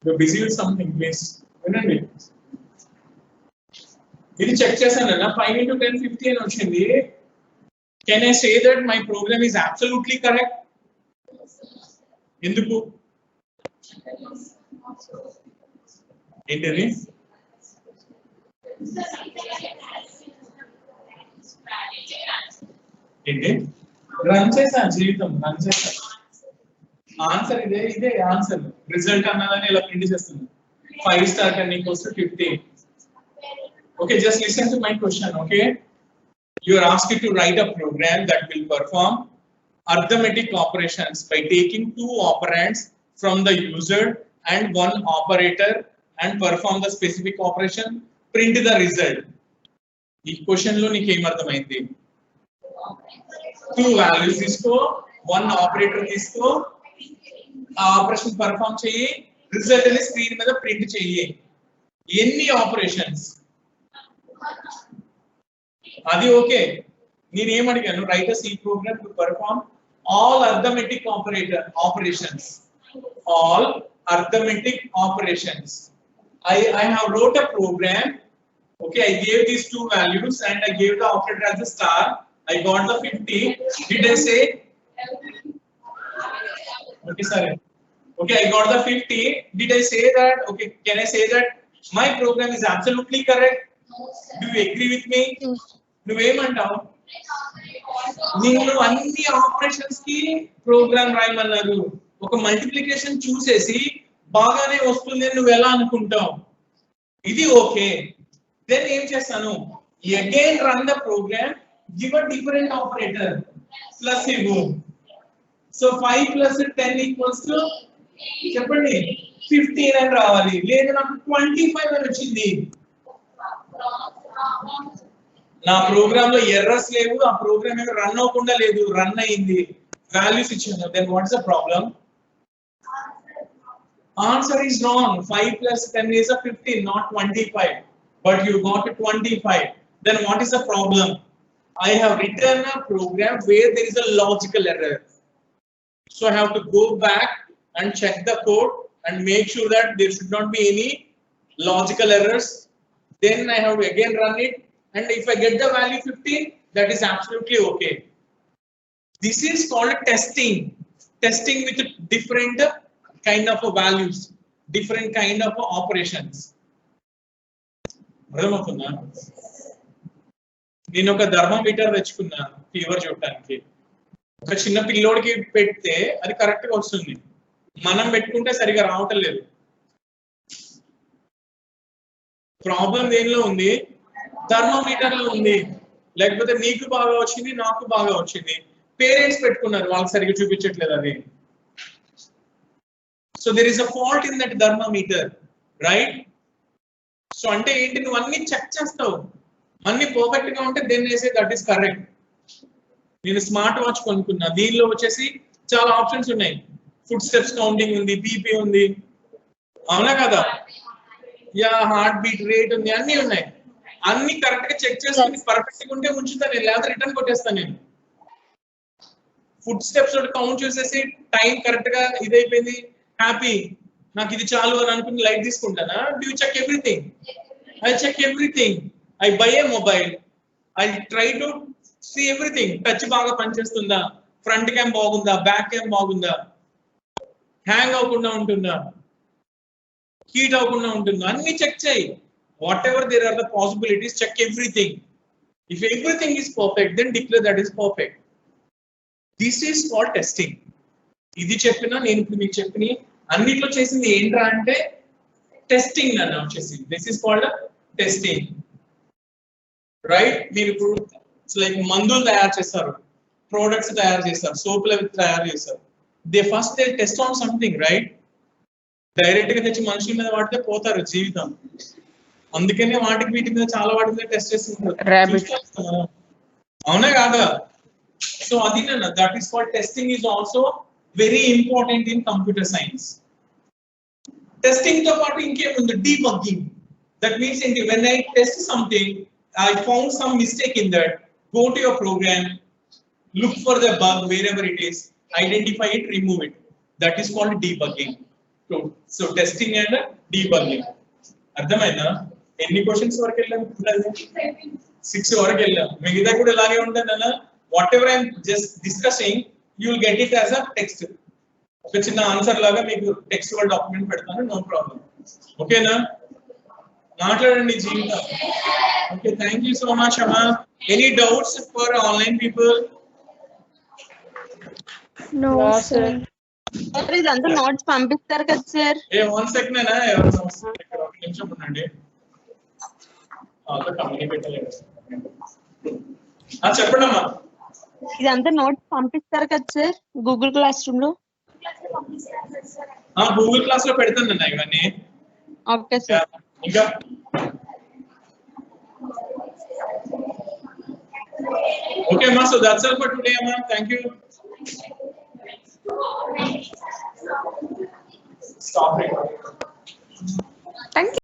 You're busy with something, please. వినండి. ఇది చెక్ చేశానన్నా 5 into 10 50 అని వచ్చింది. Can I say that my program is absolutely correct? ఎందుకు? ఏంటది? ఏంటి? రన్ చేసా జీవితం, రన్ చేసా. ఆన్సర్ ఇదే ఆన్సర్. రిజల్ట్ అన్నదని ఇలా ప్రింట్ చేస్తుంది. 5 star 10 equals to 50. Okay, just listen to my question, okay? You are asked to write a program that will perform arithmetic operations by taking 2 operands from the user and 1 operator and perform the specific operation, print the result. ఈ question లో నీకు ఏం అర్థమైంది? 2 values తీసుకో, 1 operator తీసుకో, ఆ operation perform చేయి, result ని స్క్రీన్ మీద ప్రింట్ చేయి. ఎన్ని ఆపరేషన్స్? అది ఓకే. నేను ఏమడిగాను? Write a C program to perform all arithmetic operations. All arithmetic operations. I have wrote a program. Okay, I gave these 2 values and I gave the operator as a star. I got the 50. Did I say? Okay, sorry. Okay, I got the 50. Did I say that? Okay, can I say that my program is absolutely correct? Do you agree with me? నువ్వేమంటావు? నేను అన్ని operations కి programme రాయమన్నారు. ఒక multiplication చూసేసి బాగానే వస్తుంది అని నువ్వు ఎలా అనుకుంటావు? ఇది ఓకే. దెన్ ఏం చేస్తాను? Again run the program, give a different operator, plus ఇవ్వు. సో 5 plus 10 equals to చెప్పండి 15 అని రావాలి. లేదు నాకు 25 అని వచ్చింది. నా ప్రోగ్రామ్ లో ఎర్రర్స్ లేవు, ఆ ప్రోగ్రామ్ ఏమో రన్ అవ్వకుండా లేదు, రన్ అయింది, వాల్యూస్ ఇచ్చాను. Then what is the problem? Answer is wrong. 5 plus 10 is a 15, not 25. But you got a 25. Then what is the problem? I have written a program where there is a logical error. So I have to go back and check the code and make sure that there should not be any logical errors. Then I have to again run it. And if I get the value 15, that is absolutely okay. This is called testing. Testing with different kind of values, different kind of operations. అర్థమవుతుందా? నేను ఒక thermometer తెచ్చుకున్నా fever చూడటానికి. ఒక చిన్న పిల్లోడికి పెడితే అది కరెక్ట్ గా వస్తుంది, మనం పెట్టుకుంటే సరిగా రావటం లేదు. ప్రాబ్లం దేనిలో ఉంది? థర్మోమీటర్ లో ఉంది. లేకపోతే నీకు బాగా వచ్చింది, నాకు బాగా వచ్చింది, పేరెంట్స్ పెట్టుకున్నారు, వాళ్ళకి సరిగ్గా చూపించట్లేదు అది. So there is a fault in that thermometer, right? So అంటే ఏంటి? నువ్వు అన్ని చెక్ చేస్తావు, అన్ని పర్ఫెక్ట్ గా ఉంటే then say that is correct. నేను స్మార్ట్ వాచ్ కొనుక్కున్నా, దీనిలో వచ్చేసి చాలా ఆప్షన్స్ ఉన్నాయి. ఫుడ్ స్టెప్స్ కౌంటింగ్ ఉంది, బీపీ ఉంది, అవునా కదా? యా, హార్ట్ బీట్ రేట్ ఉంది, అన్ని ఉన్నాయి. అన్ని కరెక్ట్ గా చెక్ చేసుకుని పర్ఫెక్ట్ గా ఉంటే ఉంచుతాను నేను, లేదా రిటర్న్ కొట్టేస్తాను నేను. ఫుడ్ స్టెప్స్ కౌంట్ చేసేసి టైం కరెక్ట్ గా ఇదైపోయింది, హ్యాపీ, నాకు ఇది చాలు అని అనుకుని లైట్ తీసుకుంటానా? Do you check everything? I check everything. I buy a mobile, I try to see everything. Touch బాగా పనిచేస్తుందా, ఫ్రంట్ క్యామ్ బాగుందా, బ్యాక్ క్యామ్ బాగుందా, హ్యాంగ్ అవ్వకుండా ఉంటుందా, హీట్ అవ్వకుండా ఉంటుందా, అన్ని చెక్ చేయి. Whatever there are the possibilities, check everything. If everything is perfect, then declare that is perfect. This is called testing. ఇది చెప్పినా నేను ఇప్పుడు మీకు చెప్పిన అన్నిట్లో చేసింది ఏంట్రా అంటే టెస్టింగ్ అన్న వచ్చేసి. This is called testing, right? మీరు ఇప్పుడు లైక్ మందులు తయారు చేస్తారు, ప్రోడక్ట్స్ తయారు చేస్తారు, సోపులు తయారు చేస్తారు. They test on something, right? Direct గా తెచ్చి మనుషుల మీద వాడితే పోతారు జీవితం. అందుకనే వాటికి వీటి మీద చాలా వాటి మీద టెస్ట్ చేస్తుంటారు, అవునా కాదా? సో అది that is called testing. Is also very important in computer science. Testing to part inke undu debugging. That means when I test something, I found some mistake in that. Go to your program, look for the bug wherever it is, identify it, remove it. That is called debugging. So testing and debugging. అర్థమైందా? ఎన్ని questions వరకు వెళ్ళాం? 6 వరకు వెళ్ళాం. మిగతా కూడా ఇలాగే ఉంటుందన్న. Whatever I am just discussing, you will get it as a text. ఒక చిన్న ఆన్సర్ లాగా మీకు టెక్స్చువల్ డాక్యుమెంట్ పెడతాను, నో ప్రాబ్లం. ఓకేనా? మాట్లాడండి జీవితం. Okay, thank you so much, Amma. Any doubts for online people? No, sir. Sir ఇదంతా notes పంపిస్తారు కదా సార్? ఏ 1 సెకండ్ అయినా ఎవరు సమస్య ఇక్కడ ఒక నిమిషం ఉండండి. కమ్యూనికేట్ చెప్పండి అమ్మా. ఇదంతా నోట్స్ పంపిస్తారు కదా సార్ గూగుల్ క్లాస్ రూమ్ లో? గూగుల్ క్లాస్ లో పెడతాను అన్న ఇవన్నీ. Okay sir. ఇంకా okay ma, so that's all for today amma. Thank you. Stop recording. Thank you.